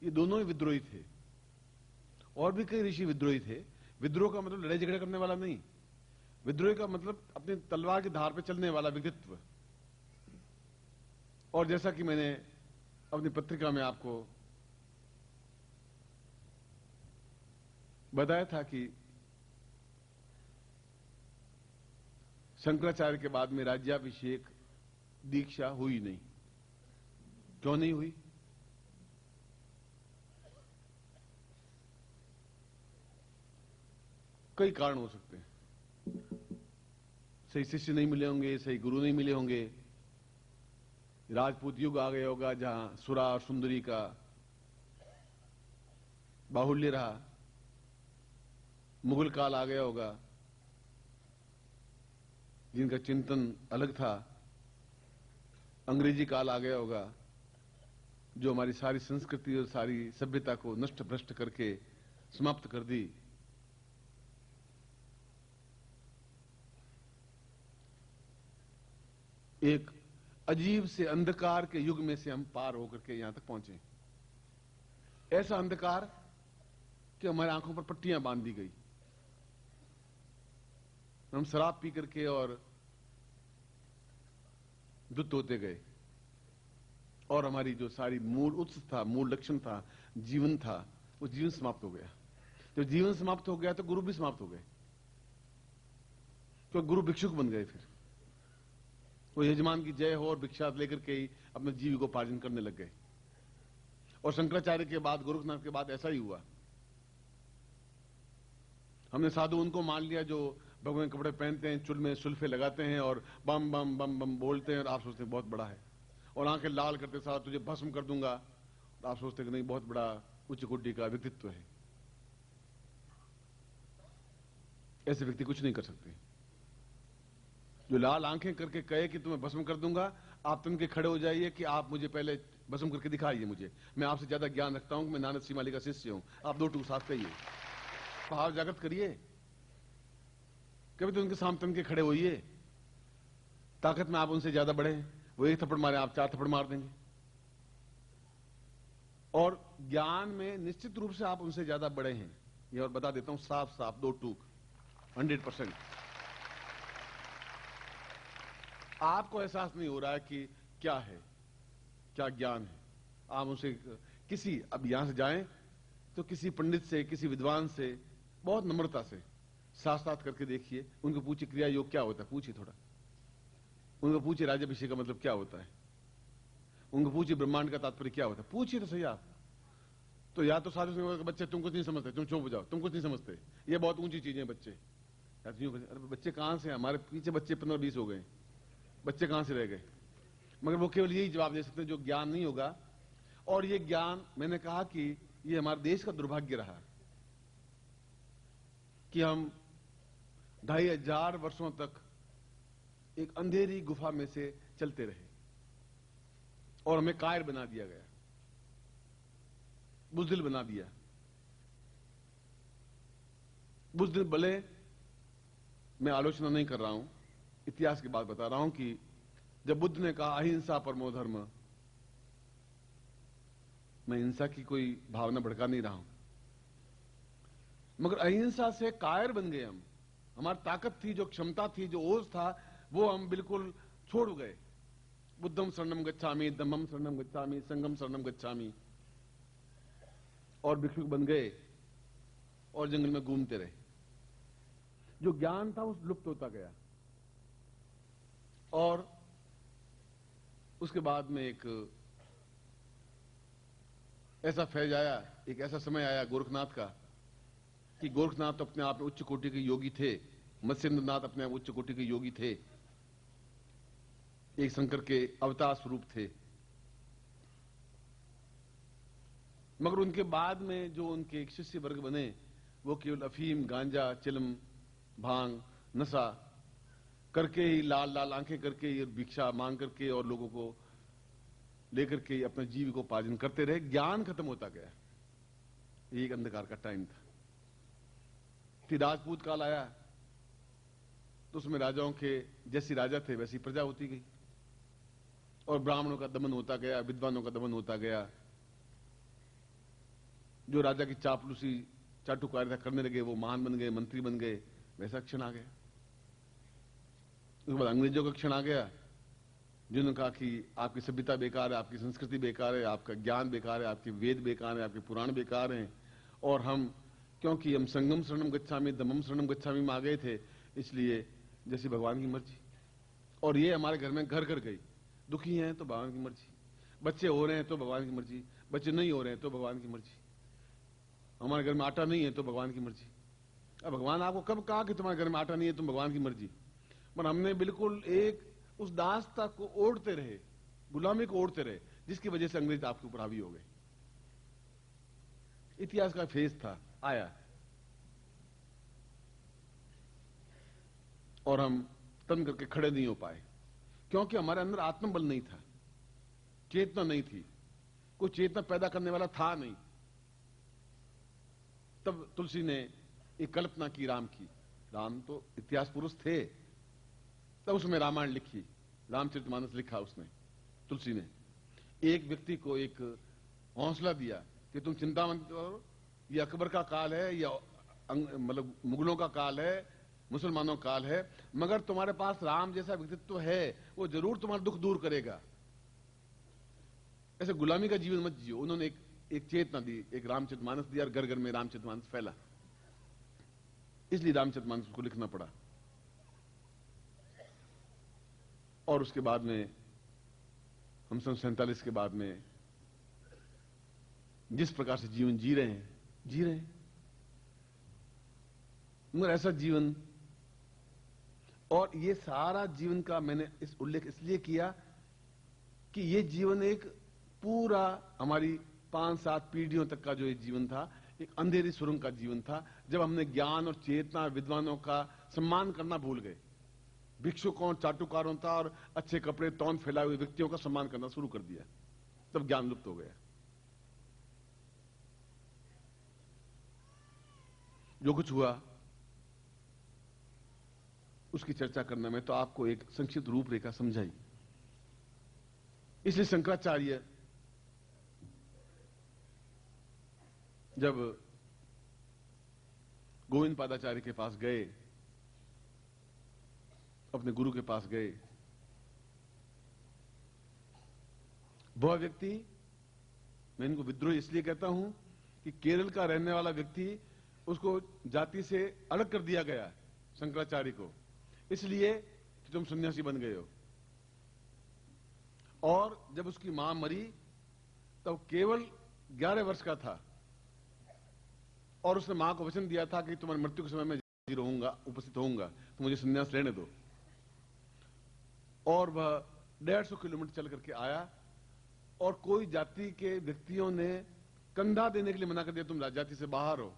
ये दोनों ही विद्रोही थे। और भी कई ऋषि विद्रोही थे। विद्रोह का मतलब लड़ाई झगड़ा करने वाला नहीं, विद्रोही का मतलब अपनी तलवार की धार पर चलने वाला व्यक्तित्व। और जैसा कि मैंने अपनी पत्रिका में आपको बताया था कि शंकराचार्य के बाद में राज्याभिषेक दीक्षा हुई नहीं। क्यों नहीं हुई? कई कारण हो सकते हैं। सही शिष्य नहीं मिले होंगे, सही गुरु नहीं मिले होंगे, राजपूत युग आ गया होगा जहां सुरा और सुंदरी का बाहुल्य रहा, मुगल काल आ गया होगा जिनका चिंतन अलग था, अंग्रेजी काल आ गया होगा जो हमारी सारी संस्कृति और सारी सभ्यता को नष्ट भ्रष्ट करके समाप्त कर दी। एक अजीब से अंधकार के युग में से हम पार होकर के यहां तक पहुंचे। ऐसा अंधकार कि हमारी आंखों पर पट्टियां बांध दी गई, हम शराब पी करके और दुष्ट होते गए, और हमारी जो सारी मूल उत्स था, मूल लक्षण था, जीवन था, वो जीवन समाप्त हो गया। जब जीवन समाप्त हो गया तो गुरु भी समाप्त हो गए, तो गुरु भिक्षुक बन गए। फिर वो यजमान की जय हो और भिक्षा लेकर के ही अपने जीविकोपार्जन करने लग गए। और शंकराचार्य के बाद, गोरखनाथ के बाद ऐसा ही हुआ। हमने साधु उनको मान लिया जो भगवान कपड़े पहनते हैं, चुल में सुल्फे लगाते हैं और बम बम बम बम बोलते हैं, और आप सोचते हैं बहुत बड़ा है, और आंखें लाल करते साथ तुझे भस्म कर दूंगा, तो आप सोचते हैं कि नहीं, बहुत बड़ा उच्च कोटि का व्यक्तित्व है। ऐसे व्यक्ति कुछ नहीं कर सकते। जो लाल आंखें करके कहे कि तुम्हें भस्म कर दूंगा, आप तुम के खड़े हो जाइए कि आप मुझे पहले भस्म करके दिखाइए, मुझे, मैं आपसे ज्यादा ज्ञान रखता हूं कि मैं नानद श्रीमाली का शिष्य हूं। आप 2 टूक साथ कहिए, पहाड़ जागृत करिए, कभी तो उनके सामने तन के खड़े होइए। ताकत में आप उनसे ज्यादा बड़े हैं, वो 1 थप्पड़ मारे, आप 4 थप्पड़ मार देंगे। और ज्ञान में निश्चित रूप से आप उनसे ज्यादा बड़े हैं, ये और बता देता हूं साफ साफ, 2 टूक 100%। आपको एहसास नहीं हो रहा है कि क्या है, क्या ज्ञान है। आप उनसे किसी, अब यहां से जाएं तो किसी पंडित से, किसी विद्वान से बहुत नम्रता से साथ करके देखिए, उनको पूछिए क्रिया योग क्या होता है, पूछिए थोड़ा। उनको पूछिए राज्याभिषेक का मतलब क्या होता है, उनको पूछिए ब्रह्मांड का तात्पर्य क्या होता है, पूछिए तो सही आप। तो या तो साधु से बच्चे तुम कुछ नहीं समझते, तुम चुप हो जाओ, तुम कुछ नहीं समझते, ये बहुत ऊंची चीजें बच्चे। अरे बच्चे कहां से, हमारे पीछे बच्चे 15-20 हो गए, बच्चे कहां से रह गए? मगर वो केवल यही जवाब दे सकते हैं जो ज्ञान नहीं होगा। और ये ज्ञान, मैंने कहा कि ये हमारे देश का दुर्भाग्य रहा कि हम 2500 वर्षों तक एक अंधेरी गुफा में से चलते रहे और हमें कायर बना दिया गया, बुज़दिल बना दिया। बुज़दिल भले, मैं आलोचना नहीं कर रहा हूं, इतिहास की बात बता रहा हूं कि जब बुद्ध ने कहा अहिंसा परमो धर्म, मैं हिंसा की कोई भावना भड़का नहीं रहा हूं, मगर अहिंसा से कायर बन गए हम। हमारी ताकत थी, जो क्षमता थी, जो ओज था, वो हम बिल्कुल छोड़ गए। बुद्धम शरणम गच्छामि, धम्मम शरणम गच्छामि, संघम शरणम गच्छामि, और भिक्षुक बन गए और जंगल में घूमते रहे। जो ज्ञान था वो लुप्त होता गया। और उसके बाद में एक ऐसा फैज आया, एक ऐसा समय आया गोरखनाथ का कि गोरखनाथ तो अपने आप में उच्च कोटि के योगी थे, मत्स्येंद्रनाथ अपने आप उच्च कोटि के योगी थे, एक शंकर के अवतार स्वरूप थे। मगर उनके बाद में जो उनके एक शिष्य वर्ग बने वो केवल अफीम, गांजा, चिलम, भांग, नशा करके ही, लाल लाल आंखें करके ही, भिक्षा मांग करके और लोगों को लेकर के अपने जीविकोपार्जन करते रहे। ज्ञान खत्म होता गया। ये एक अंधकार का टाइम था। फिर राजपूत काल आया तो उसमें राजाओं के जैसी राजा थे वैसी प्रजा होती गई और ब्राह्मणों का दमन होता गया, विद्वानों का दमन होता गया। जो राजा की चापलूसी, चाटुकारिता करने लगे वो महान बन गए, मंत्री बन गए। वैसा क्षण आ गया। उसके बाद अंग्रेजों का क्षण आ गया जिन्होंने कहा कि आपकी सभ्यता बेकार है, आपकी संस्कृति बेकार है, आपका ज्ञान बेकार है, आपके वेद बेकार है, आपके पुराण बेकार हैं। और हम, क्योंकि हम संगम शरणम गच्छामि, धम्मम शरणम गच्छामि में आ गए थे, इसलिए जैसी भगवान की मर्जी। और ये हमारे घर में घर घर गई। दुखी हैं तो भगवान की मर्जी, बच्चे हो रहे हैं तो भगवान की मर्जी, बच्चे नहीं हो रहे हैं तो भगवान की मर्जी, हमारे घर में आटा नहीं है तो भगवान की मर्जी। अब भगवान आपको कब कहा कि तुम्हारे घर में आटा नहीं है, तुम भगवान की मर्जी? पर हमने बिल्कुल एक उस दासता को ओढ़ते रहे, गुलामी को ओढ़ते रहे, जिसकी वजह से अंग्रेज आपके ऊपर हावी हो गए। इतिहास का फेज था, आया, और हम तन करके खड़े नहीं हो पाए क्योंकि हमारे अंदर आत्मबल नहीं था, चेतना नहीं थी, कोई चेतना पैदा करने वाला था नहीं। तब तुलसी ने एक कल्पना की राम की। राम तो इतिहास पुरुष थे, तब उसमें रामायण लिखी, रामचरितमानस लिखा उसने, तुलसी ने। एक व्यक्ति को एक हौसला दिया कि तुम चिंता मत करो, ये अकबर का काल है या मतलब मुगलों का काल है, मुसलमानों का काल है, मगर तुम्हारे पास राम जैसा व्यक्तित्व है, वो जरूर तुम्हारा दुख दूर करेगा। ऐसे गुलामी का जीवन मत जियो। उन्होंने एक चेतना दी, एक रामचरितमानस दिया, और घर घर में रामचरितमानस फैला। इसलिए रामचरितमानस को लिखना पड़ा। और उसके बाद में हम सन 47 के बाद में जिस प्रकार से जीवन जी रहे हैं, मगर ऐसा जीवन, और ये सारा जीवन का मैंने इस उल्लेख इसलिए किया कि ये जीवन एक पूरा हमारी 5-7 पीढ़ियों तक का जो ये जीवन था, एक अंधेरी सुरंग का जीवन था, जब हमने ज्ञान और चेतना, विद्वानों का सम्मान करना भूल गए। भिक्षुकों, चाटुकारों था और अच्छे कपड़े, तौन फैलाए हुए व्यक्तियों का सम्मान करना शुरू कर दिया, तब ज्ञान लुप्त हो गया। जो कुछ हुआ उसकी चर्चा करना में तो आपको एक संक्षिप्त रूपरेखा समझाई। इसलिए शंकराचार्य जब गोविंद पादाचार्य के पास गए, अपने गुरु के पास गए, वह व्यक्ति, मैं इनको विद्रोही इसलिए कहता हूं कि केरल का रहने वाला व्यक्ति, उसको जाति से अलग कर दिया गया शंकराचार्य को, इसलिए कि तुम सन्यासी बन गए हो। और जब उसकी मां मरी तब केवल 11 वर्ष का था, और उसने मां को वचन दिया था कि तुम्हारी मृत्यु के समय में रहूंगा, उपस्थित होऊंगा, तो मुझे सन्यास लेने दो। और वह 150 किलोमीटर चल करके आया, और कोई जाति के व्यक्तियों ने कंधा देने के लिए मना कर दिया, तुम जाति से बाहर हो,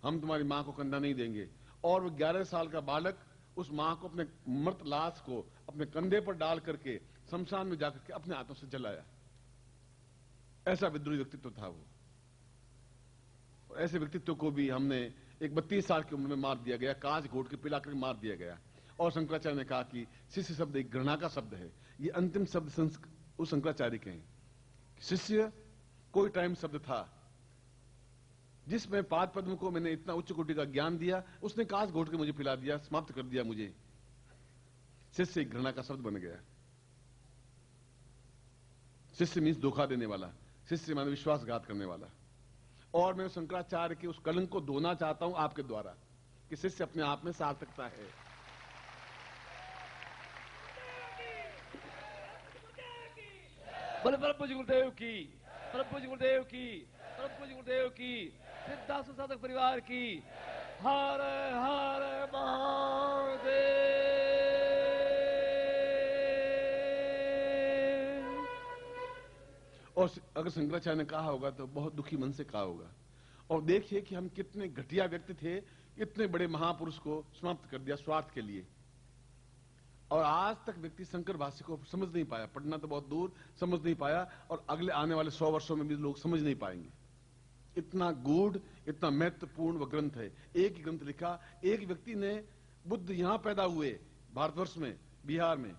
हम तुम्हारी मां को कंधा नहीं देंगे। और वो 11 साल का बालक उस मां को, अपने मृत लाश को अपने कंधे पर डाल करके शमशान में जाकर के अपने हाथों से जलाया। ऐसा विद्रोही व्यक्तित्व था वो। और ऐसे व्यक्तित्व को भी हमने एक 32 साल की उम्र में मार दिया गया, कांच घोट के पिला करके मार दिया गया। और शंकराचार्य ने कहा कि शिष्य शब्द एक घृणा का शब्द है। ये अंतिम शब्द उस शंकराचार्य के हैं। शिष्य कोई टाइम शब्द था जिसमें पाद पद्म को मैंने इतना उच्च कोटि का ज्ञान दिया, उसने कांच घोट के मुझे पिला दिया, समाप्त कर दिया मुझे। शिष्य एक घृणा का शब्द बन गया। शिष्य मीन्स धोखा देने वाला, शिष्य माने विश्वासघात करने वाला। और मैं शंकराचार्य के उस कलंक को धोना चाहता हूं आपके द्वारा, कि शिष्य अपने आप में सार्थकता है। बोले परम पूज्य गुरुदेव की, परम पूज्य गुरुदेव की, परम पूज्य गुरुदेव की, सिद्धार्थ साधक परिवार की। हर हर महादेव। और अगर शंकराचार्य ने कहा होगा तो बहुत दुखी मन से कहा होगा। और देखिए कि हम कितने घटिया व्यक्ति थे, इतने बड़े महापुरुष को समाप्त कर दिया स्वार्थ के लिए। और आज तक व्यक्ति शंकर भाष्य को समझ नहीं पाया, पढ़ना तो बहुत दूर, समझ नहीं पाया, और अगले आने वाले 100 वर्षों में भी लोग समझ नहीं पाएंगे। इतना गूढ़, इतना महत्वपूर्ण वह ग्रंथ है। एक ही ग्रंथ लिखा, एक व्यक्ति ने, बुद्ध यहां पैदा हुए भारतवर्ष में, बिहार में,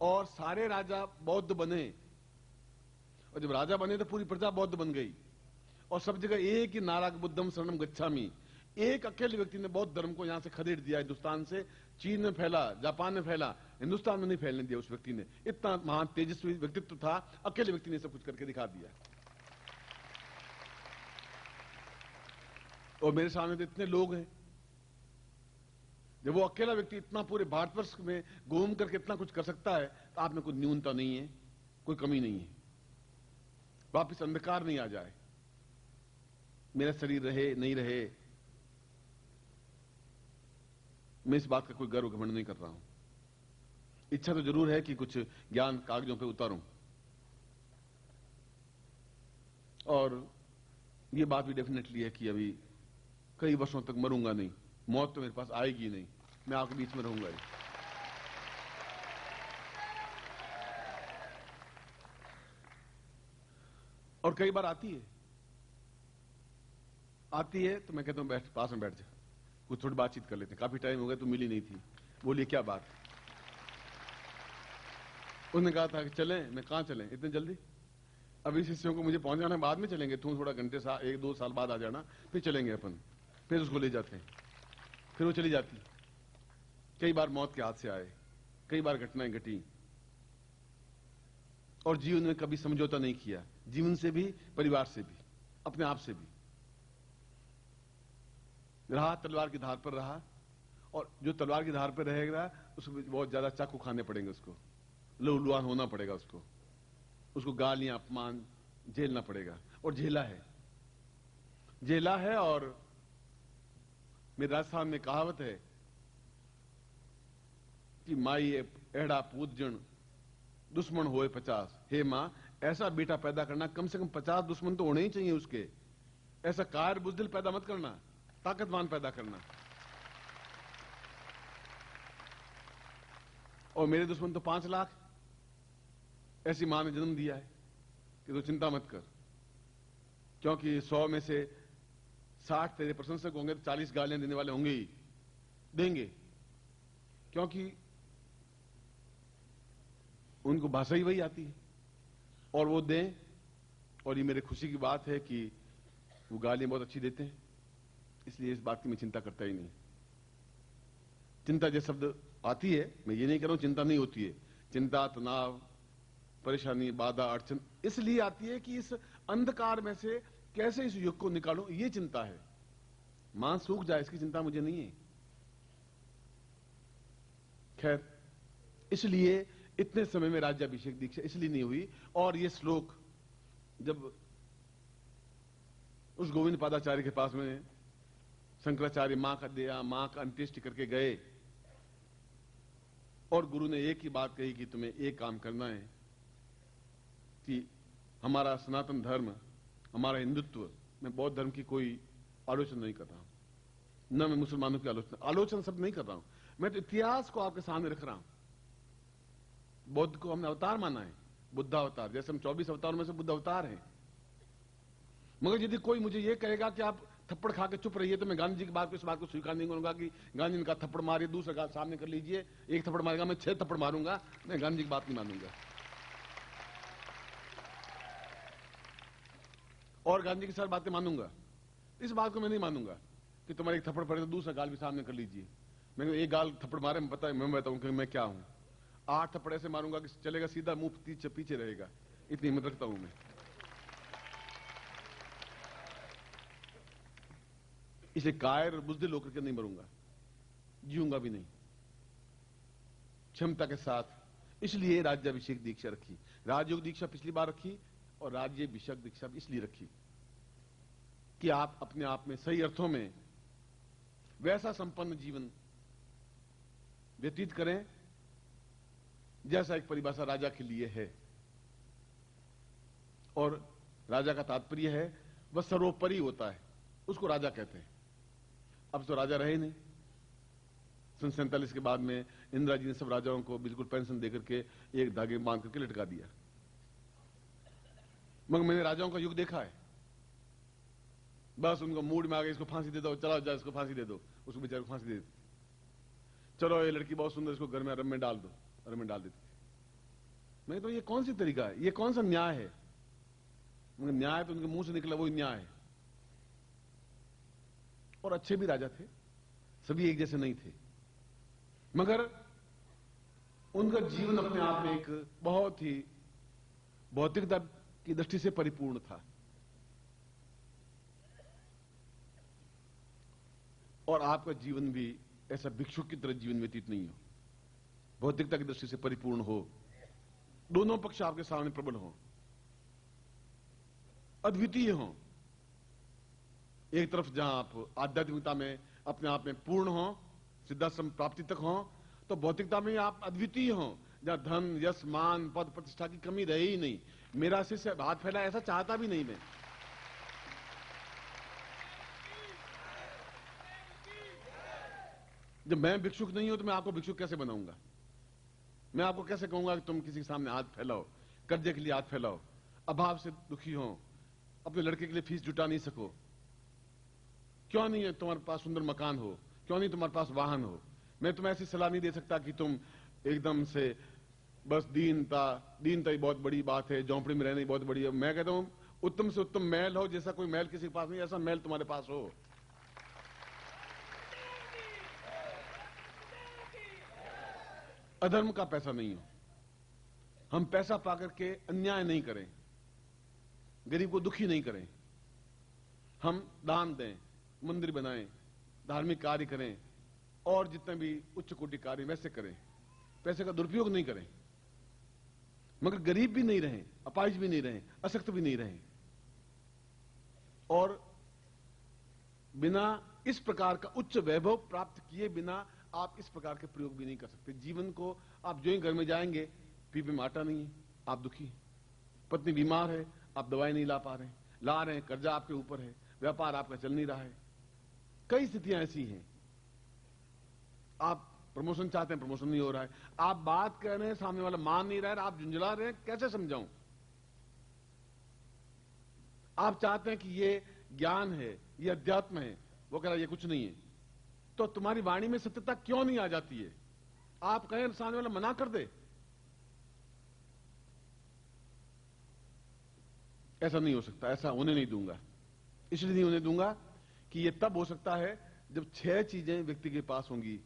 और सारे राजा बौद्ध बने, और जब राजा बने तो पूरी प्रजा बौद्ध बन गई, और सब जगह एक ही नारा, बुद्धम शरणम गच्छामि। एक अकेले व्यक्ति ने बौद्ध धर्म को यहां से खदेड़ दिया, हिंदुस्तान से। चीन में फैला, जापान में फैला, हिंदुस्तान में नहीं फैलने दिया उस व्यक्ति ने। इतना महान तेजस्वी व्यक्तित्व था, अकेले व्यक्ति ने सब कुछ करके दिखा दिया। और मेरे सामने तो इतने लोग हैं। जब वो अकेला व्यक्ति इतना पूरे भारतवर्ष में घूम करके इतना कुछ कर सकता है, तो आप में कोई न्यूनता नहीं है, कोई कमी नहीं है। वापिस अंधकार नहीं आ जाए, मेरा शरीर रहे नहीं रहे, मैं इस बात का कोई गर्व घमंड नहीं कर रहा हूं। इच्छा तो जरूर है कि कुछ ज्ञान कागजों पे उतारूं, और ये बात भी डेफिनेटली है कि अभी कई वर्षों तक मरूंगा नहीं, मौत तो मेरे पास आएगी नहीं, मैं आपके बीच में रहूंगा ही। और कई बार आती है तो मैं कहता हूं बैठ, पास में बैठ जा, कुछ थोड़ी बातचीत कर लेते हैं, काफी टाइम हो गया, तो मिली नहीं थी। बोलिए क्या बात। उसने कहा था कि चलें। मैं कहां चलें इतने जल्दी, अभी शिष्यों को मुझे पहुंचाना, बाद में चलेंगे, तुम थोड़ा घंटे 1-2 साल बाद आ जाना, फिर चलेंगे अपन। फिर उसको ले जाते हैं, फिर वो चली जाती। कई बार मौत के हाथ से आए, कई बार घटनाएं घटी, और जीवन में कभी समझौता नहीं किया, जीवन से भी, परिवार से भी, अपने आप से भी। रहा तलवार की धार पर रहा, और जो तलवार की धार पर रहेगा उसको बहुत ज्यादा चाकू खाने पड़ेंगे, उसको लहूलुहान होना पड़ेगा, उसको गालियां, अपमान झेलना पड़ेगा, और झेला है। और मेरे राजस्थान में कहावत है कि माई एड़ा पूजन दुश्मन होए 50। हे मां, ऐसा बेटा पैदा करना, कम से कम 50 दुश्मन तो होने ही चाहिए उसके। ऐसा कार बुजदिल पैदा मत करना, ताकतवान पैदा करना। और मेरे दुश्मन तो 5 लाख। ऐसी मां ने जन्म दिया है कि तो चिंता मत कर, क्योंकि 100 में से 60 तेरे प्रशंसक होंगे, तो 40 गालियां देने वाले होंगे ही, देंगे, क्योंकि उनको भाषा ही वही आती है, और वो दें। और ये मेरे खुशी की बात है कि वो गालियां बहुत अच्छी देते हैं, इसलिए इस बात की मैं चिंता करता ही नहीं। चिंता जैसे शब्द आती है, मैं ये नहीं कह रहा हूं चिंता नहीं होती है। चिंता, तनाव, परेशानी, बाधा, अड़चन इसलिए आती है कि इस अंधकार में से कैसे इस युग को निकालूं, ये चिंता है। मां सूख जाए इसकी चिंता मुझे नहीं है। खैर, इसलिए इतने समय में राज्याभिषेक दीक्षा इसलिए नहीं हुई। और ये श्लोक जब उस गोविंद पादाचार्य के पास में शंकराचार्य मां का अंत्येष्टि करके गए, और गुरु ने एक ही बात कही कि तुम्हें एक काम करना है कि हमारा सनातन धर्म, हमारा हिंदुत्व, मैं बौद्ध धर्म की कोई आलोचना नहीं कर रहा हूं, न मैं मुसलमानों की आलोचना सब नहीं कर रहा हूं, मैं तो इतिहास को आपके सामने रख रहा हूं। बौद्ध को हमने अवतार माना है, बुद्धावतार, जैसे हम 24 अवतारों में से बुद्ध अवतार हैं। मगर यदि कोई मुझे ये कहेगा कि आप थप्पड़ खा के चुप रहिए, तो मैं गांधी जी की बात को, इस बात को स्वीकार नहीं करूंगा कि गांधी ने कहा थप्पड़ मारिए, दूसरा का सामने कर लीजिए, एक थप्पड़ मारेगा मैं 6 थप्पड़ मारूंगा। मैं गांधी जी की बात नहीं मानूंगा, और गांधी की सारी बातें मानूंगा। इस बात को मैं नहीं मानूंगा कि तुम्हारे एक थप्पड़ पड़े तो दूसरा गाल भी सामने कर लीजिए। मैंने एक गाल थप्पड़ मारे, मैं बताऊं कि मैं क्या हूं। 8 थप्पड़ ऐसे मारूंगा कि चलेगा सीधा, मुंह पीछे रहेगा, इतनी हिम्मत रखता हूं मैं। इसलिए कायर और बुजदिल होकर के नहीं मरूंगा, जीऊंगा भी नहीं क्षमता के साथ। इसलिए राज्याभिषेक दीक्षा रखी, राजयोग दीक्षा पिछली बार रखी और राज्याभिषेक दीक्षा भी इसलिए रखी कि आप अपने आप में सही अर्थों में वैसा संपन्न जीवन व्यतीत करें जैसा एक परिभाषा राजा के लिए है। और राजा का तात्पर्य है वह सर्वोपरि होता है, उसको राजा कहते हैं। अब तो राजा रहे नहीं, सन 47 के बाद में इंदिरा जी ने सब राजाओं को बिल्कुल पेंशन देकर के एक धागे में बांध करके लटका दिया। मगर मैंने राजाओं का युग देखा है, बस उनको मूड में आ गए, इसको फांसी दे दो, चलाओ जाओ इसको फांसी दे दो, उसको बेचारे को फांसी दे देते। चलो ये लड़की बहुत सुंदर, इसको घर में रम में डाल दो, रम में डाल देते। मैं तो ये कौन सी तरीका है, ये कौन सा न्याय है? मगर न्याय तो उनके मुंह से निकला वही न्याय है। और अच्छे भी राजा थे, सभी एक जैसे नहीं थे, मगर उनका जीवन अपने आप में एक बहुत ही भौतिकता की दृष्टि से परिपूर्ण था। और आपका जीवन भी ऐसा भिक्षुक की तरह जीवन व्यतीत नहीं हो, भौतिकता की दृष्टि से परिपूर्ण हो, दोनों पक्ष आपके सामने प्रबल हो, अद्वितीय हो। एक तरफ जहां आप आध्यात्मिकता में अपने आप में पूर्ण हो, सिद्धाश्रम प्राप्ति तक हो, तो भौतिकता में आप अद्वितीय हो, जहां धन यश मान पद प्रतिष्ठा की कमी रहे ही नहीं। मेरा शिष्य हाथ फैला ऐसा चाहता भी नहीं मैं। जब मैं भिक्षुक नहीं हूं तो मैं आपको भिक्षुक कैसे बनाऊंगा? मैं आपको कैसे कहूंगा कि तुम किसी के सामने हाथ फैलाओ, कर्जे के लिए हाथ फैलाओ, अभाव से दुखी हो, अपने लड़के के लिए फीस जुटा नहीं सको? क्यों नहीं है तुम्हारे पास सुंदर मकान हो, क्यों नहीं तुम्हारे पास वाहन हो? मैं तुम्हें ऐसी सलाह नहीं दे सकता कि तुम एकदम से बस दीनता ही बहुत बड़ी बात है, झोंपड़ी में रहना बहुत बड़ी है। मैं कहता हूं उत्तम से उत्तम महल हो, जैसा कोई महल किसी के पास नहीं, ऐसा महल तुम्हारे पास हो। अधर्म का पैसा नहीं हो, हम पैसा पाकर के अन्याय नहीं करें, गरीब को दुखी नहीं करें, हम दान दें, मंदिर बनाएं, धार्मिक कार्य करें और जितने भी उच्च कोटि कार्य वैसे करें, पैसे का दुरुपयोग नहीं करें, मगर गरीब भी नहीं रहें, अपाहिज भी नहीं रहें, अशक्त भी नहीं रहें। और बिना इस प्रकार का उच्च वैभव प्राप्त किए बिना आप इस प्रकार के प्रयोग भी नहीं कर सकते। जीवन को आप जो ही घर में जाएंगे, पीपे में आटा नहीं है, आप दुखी हैं, पत्नी बीमार है, आप दवाई नहीं ला पा रहे हैं, ला रहे हैं कर्जा आपके ऊपर है, व्यापार आपका चल नहीं रहा है, कई स्थितियां ऐसी हैं। आप प्रमोशन चाहते हैं, प्रमोशन नहीं हो रहा है, आप बात कर रहे हैं, सामने वाला मान नहीं रहा है, आप झुंझला रहे हैं, कैसे समझाऊं? आप चाहते हैं कि ये ज्ञान है, ये अध्यात्म है, वो कह रहा है ये कुछ नहीं है, तो तुम्हारी वाणी में सत्यता क्यों नहीं आ जाती है? आप कहें सामने वाला मना कर दे, ऐसा नहीं हो सकता, ऐसा होने नहीं दूंगा। इसलिए नहीं होने दूंगा कि ये तब हो सकता है जब 6 चीजें व्यक्ति के पास होंगी,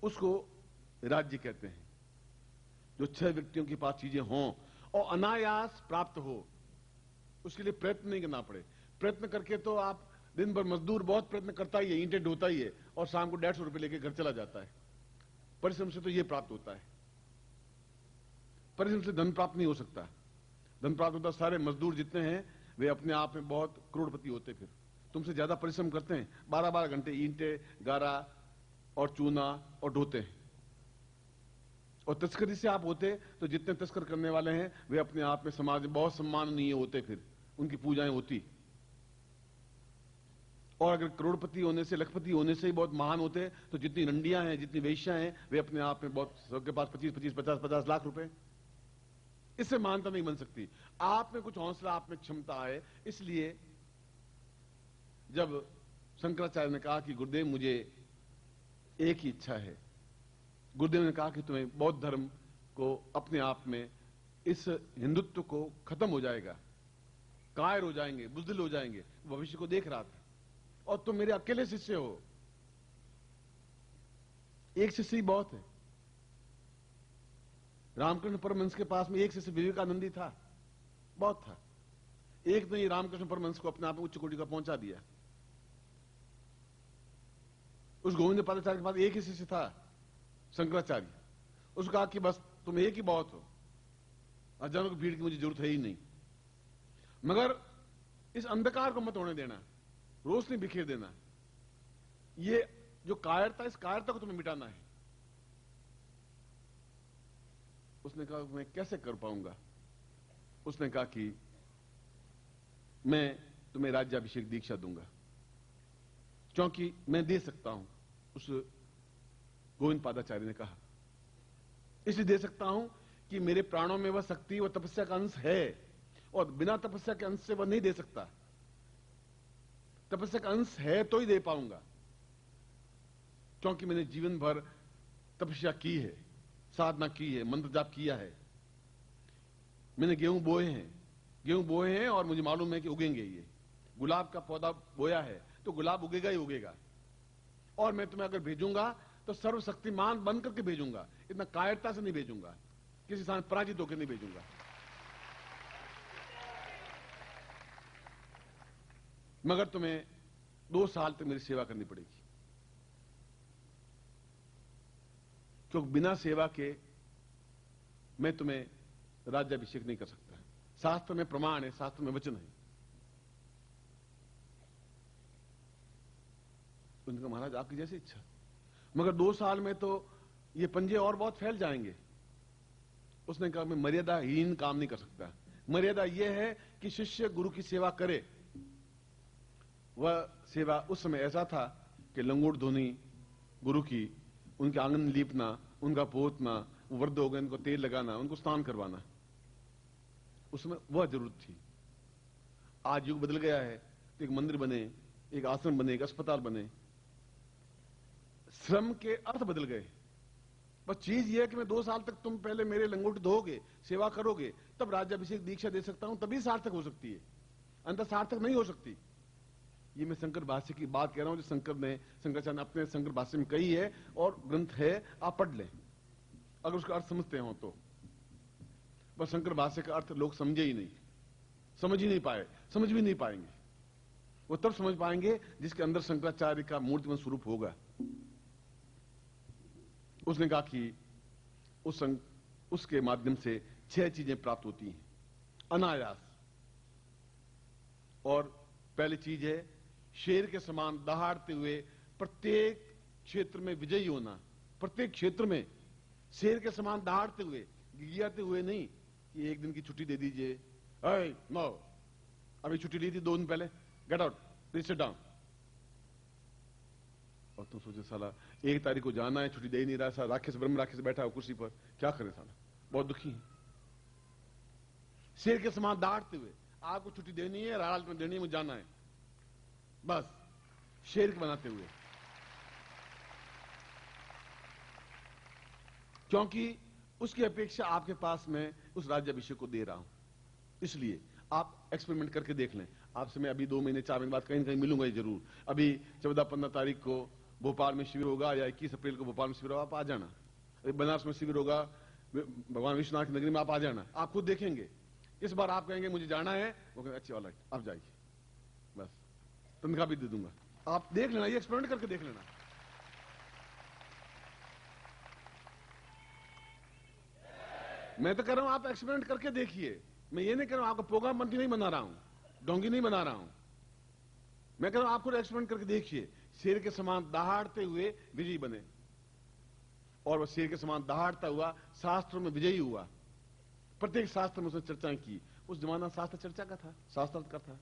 उसको राज्य कहते हैं। जो 6 व्यक्तियों के पास चीजें हों और अनायास प्राप्त हो, उसके लिए प्रयत्न नहीं करना पड़े। प्रयत्न करके तो आप दिन भर, मजदूर बहुत प्रयत्न करता ही है, ईंटें ढोता ही है और शाम को 150 रुपए लेके घर चला जाता है। परिश्रम से तो यह प्राप्त होता है, परिश्रम से धन प्राप्त नहीं हो सकता। धन प्राप्त होता, सारे मजदूर जितने हैं वे अपने आप में बहुत करोड़पति होते, फिर तुमसे ज्यादा परिश्रम करते हैं, 12-12 घंटे ईंटें, गारा और चूना और ढोते हैं। और तस्करी से आप होते तो जितने तस्कर करने वाले हैं वे अपने आप में समाज में बहुत सम्माननीय होते, फिर उनकी पूजाएं होती। और अगर करोड़पति होने से, लखपति होने से ही बहुत महान होते तो जितनी रंडियां हैं, जितनी वेश्यां हैं, वे अपने आप में बहुत, सबके पास 25-25, 50-50 लाख रुपए, इससे महानता नहीं बन सकती। आप में कुछ हौसला, आप में क्षमता है। इसलिए जब शंकराचार्य ने कहा कि गुरुदेव मुझे एक ही इच्छा है, गुरुदेव ने कहा कि तुम्हें बौद्ध धर्म को अपने आप में, इस हिंदुत्व को खत्म हो जाएगा, कायर हो जाएंगे, बुज़दिल हो जाएंगे, भविष्य को देख रहा था, और तुम मेरे अकेले शिष्य हो। एक शिष्य ही बहुत है। रामकृष्ण परमहंस के पास में एक शिष्य विवेकानंदी था, बहुत था। एक ने रामकृष्ण परमहंस को अपने आप में उच्च कोटि का पहुंचा दिया। उस गोविंद पादाचार्य के पास एक ही शिष्य था, शंकराचार्य। उसको कहा कि बस तुम एक ही बहुत हो, हजारों की भीड़ की मुझे जरूरत है ही नहीं, मगर इस अंधकार को मत होने देना, रोशनी बिखेर देना। ये जो कायरता, इस कायरता को तुम्हें मिटाना है। उसने कहा मैं कैसे कर पाऊंगा? उसने कहा कि मैं तुम्हें राज्याभिषेक दीक्षा दूंगा, क्योंकि मैं दे सकता हूं। उस गोविंद पादाचार्य ने कहा इसलिए दे सकता हूं कि मेरे प्राणों में वह शक्ति, वह तपस्या का अंश है, और बिना तपस्या के अंश से वह नहीं दे सकता। तपस्या का अंश है तो ही दे पाऊंगा, क्योंकि मैंने जीवन भर तपस्या की है, साधना की है, मंत्र जाप किया है। मैंने गेहूं बोए हैं और मुझे मालूम है कि उगेंगे। ये गुलाब का पौधा बोया है तो गुलाब उगेगा ही उगेगा। और मैं तुम्हें अगर भेजूंगा तो सर्वशक्तिमान बन करके भेजूंगा, इतना कायरता से नहीं भेजूंगा, किसी साथ पराजित होकर नहीं भेजूंगा। मगर तुम्हें 2 साल तक मेरी सेवा करनी पड़ेगी, क्योंकि बिना सेवा के मैं तुम्हें राज्याभिषेक नहीं कर सकता। शास्त्र में प्रमाण है, शास्त्र में वचन है। उनका महाराज आपकी जैसी इच्छा, मगर 2 साल में तो ये पंजे और बहुत फैल जाएंगे। उसने कहा मैं मर्यादाहीन काम नहीं कर सकता। मर्यादा यह है कि शिष्य गुरु की सेवा करे। वह सेवा उस समय ऐसा था कि लंगोट धोनी गुरु की, उनके आंगन लीपना, उनका पोतना, वृद्ध हो गए उनको तेल लगाना, उनको स्नान करवाना, उसमें वह जरूरत थी। आज युग बदल गया है, एक मंदिर बने, एक आश्रम बने, एक अस्पताल बने, श्रम के अर्थ बदल गए। बस चीज यह है कि मैं 2 साल तक तुम पहले मेरे लंगोट धोगे, सेवा करोगे, तब राज्याभिषेक दीक्षा दे सकता हूं, तभी सार्थक हो सकती है, अंतर सार्थक नहीं हो सकती। ये मैं शंकर भाष्य की बात कह रहा हूं, जो शंकराचार्य ने अपने शंकर भाष्य में कही है, और ग्रंथ है, आप पढ़ लें अगर उसका अर्थ समझते हो तो। बस शंकर भाष्य का अर्थ लोग समझे ही नहीं, समझ ही नहीं पाए, समझ भी नहीं पाएंगे। वो तब समझ पाएंगे जिसके अंदर शंकराचार्य का मूर्तिमंत स्वरूप होगा। उसने कहा कि उसके माध्यम से 6 चीजें प्राप्त होती हैं अनायास। और पहली चीज है शेर के समान दहाड़ते हुए प्रत्येक क्षेत्र में विजयी होना। प्रत्येक क्षेत्र में शेर के समान दहाड़ते हुए, गियाते हुए नहीं कि 1 दिन की छुट्टी दे दीजिए, नो अभी छुट्टी ली थी 2 दिन पहले, get out, please sit down. और तुम सोचे साला 1 तारीख को जाना है, छुट्टी दे ही नहीं रहा, साला राक्षस ब्रह्म राक्षस बैठा हो कुर्सी पर, क्या करे साला, बहुत दुखी है। शेर के समान दहाड़ते हुए, आपको छुट्टी देनी है, रात में देनी है, मुझे जाना है, बस शेर के बनाते हुए। क्योंकि उसकी अपेक्षा आपके पास मैं उस राज्याभिषेक को दे रहा हूं, इसलिए आप एक्सपेरिमेंट करके देख लें। आपसे मैं अभी 2 महीने 4 महीने बाद कहीं न कहीं मिलूंगा ही जरूर। अभी 14-15 तारीख को भोपाल में शिविर होगा, या 21 अप्रैल को भोपाल में शिविर होगा, आप आ जाना। बनारस में शिविर होगा, भगवान विश्वनाथ की नगरी में आप आ जाना, आप खुद देखेंगे। इस बार आप कहेंगे मुझे जाना है, वो कहेंगे अच्छी ऑलराइट आप जाइए, बस तनख्वाह भी दे दूंगा। आप देख लेना, ये एक्सपेरिमेंट करके देख लेना। मैं तो कह रहा हूं आप एक्सपेरिमेंट करके देखिए। मैं ये नहीं कह रहा हूं, आपका प्रोग्राम मंत्री नहीं बना रहा हूं, डोंगी नहीं बना रहा हूं। मैं कह रहा हूं आप खुद एक्सपेरिमेंट करके देखिए। शेर के समान दहाड़ते हुए विजयी बने, और वह शेर के समान दहाड़ता हुआ शास्त्रों में विजयी हुआ। प्रत्येक शास्त्र में उसने चर्चाएं की। उस जमाना शास्त्र चर्चा का था, शास्त्रार्थ का था।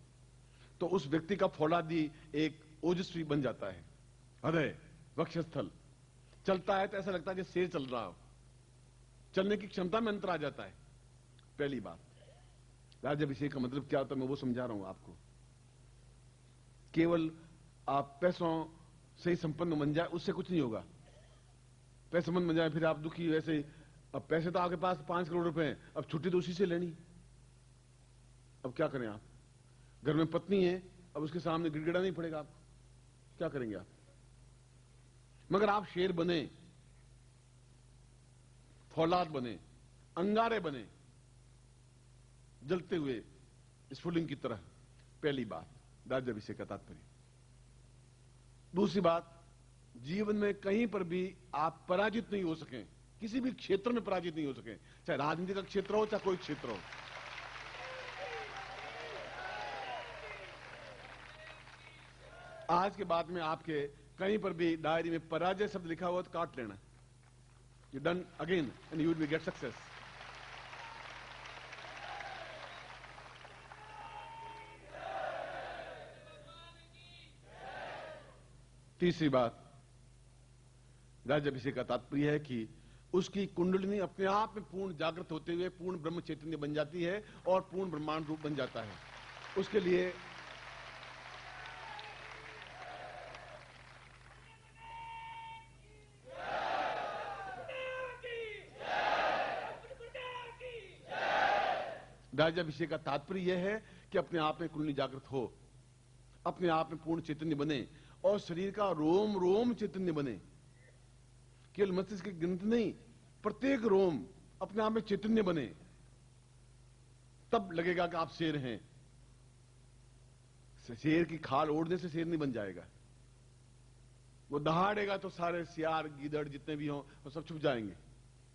तो उस व्यक्ति का फौलादी एक ओजस्वी बन जाता है, हृदय वक्षस्थल चलता है तो ऐसा लगता है कि शेर चल रहा हो, चलने की क्षमता में अंतर आ जाता है। पहली बात, राज्याभिषेक का मतलब क्या होता है मैं वो समझा रहा हूं आपको। केवल आप पैसों से ही संपन्न बन जाए उससे कुछ नहीं होगा। पैसे संपन्न बन जाए फिर आप दुखी, वैसे अब पैसे तो आपके पास 5 करोड़ रुपए हैं, अब छुट्टी तो उसी से लेनी। अब क्या करें आप? घर में पत्नी है, अब उसके सामने गिड़गिड़ा नहीं पड़ेगा आपको, क्या करेंगे आप? मगर आप शेर बने, फौलाद बने, अंगारे बने, जलते हुए स्फुलिंग की तरह। पहली बात राज्याभिषेक का तात्पर्य। दूसरी बात, जीवन में कहीं पर भी आप पराजित नहीं हो सकें, किसी भी क्षेत्र में पराजित नहीं हो सकें, चाहे राजनीति का क्षेत्र हो चाहे कोई क्षेत्र हो। आज के बाद में आपके कहीं पर भी डायरी में पराजय शब्द लिखा हुआ तो काट लेना। You done again and you will be get success. तीसरी बात, राज्याभिषेक का तात्पर्य है कि उसकी कुंडलिनी अपने आप में पूर्ण जागृत होते हुए पूर्ण ब्रह्म चैतन्य बन जाती है और पूर्ण ब्रह्मांड रूप बन जाता है। उसके लिए राज्याभिषेक का तात्पर्य यह है कि अपने आप में कुंडली जागृत हो, अपने आप में पूर्ण चैतन्य बने और शरीर का रोम रोम चैतन्य बने। केवल मस्तिष्क की गिनती नहीं, प्रत्येक रोम अपने आप में चैतन्य बने, तब लगेगा कि आप शेर हैं। शेर की खाल ओढ़ने से शेर नहीं बन जाएगा। वो दहाड़ेगा तो सारे सियार गीदड़ जितने भी हों वो सब छुप जाएंगे,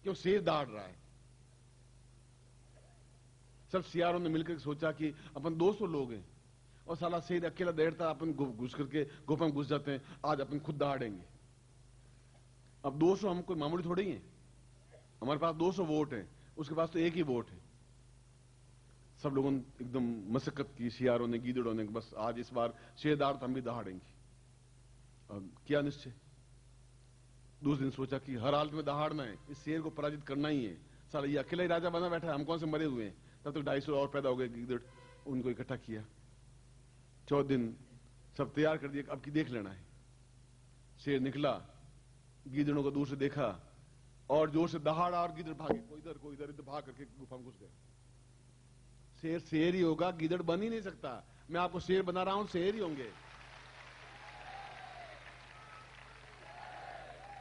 क्यों? शेर दहाड़ रहा है। सब सियारों ने मिलकर सोचा कि अपन 200 लोग हैं और साला शेर अकेला दौड़ता, अपन घुस करके गुफा में घुस जाते हैं, आज अपन खुद दहाड़ेंगे। अब 200 हम कोई मामूली थोड़ी हैं, हमारे पास 200 वोट हैं, उसके पास तो एक ही वोट है। सब लोगों ने एकदम मशक्कत की, सियारों ने गीदड़ों ने, बस आज इस बार शेरदार तो हम भी दहाड़ेंगे। अब किया निश्चय। दूसरे दिन सोचा कि हर हालत में दहाड़ना है, इस शेर को पराजित करना ही है। साला ये अकेला ही राजा बना बैठा है, हम कौन से मरे हुए हैं। तब तक 250 और पैदा हो गए गीदड़, उनको इकट्ठा किया। 14 दिन सब तैयार कर दिया, अब की देख लेना है। शेर निकला, गीदड़ों को दूर से देखा और जोर से दहाड़ा और गीदड़ भागे, कोई इधर भाग करके गुफा में घुस गए। शेर शेर ही होगा, गीदड़ बन ही नहीं सकता। मैं आपको शेर बना रहा हूं, शेर ही होंगे,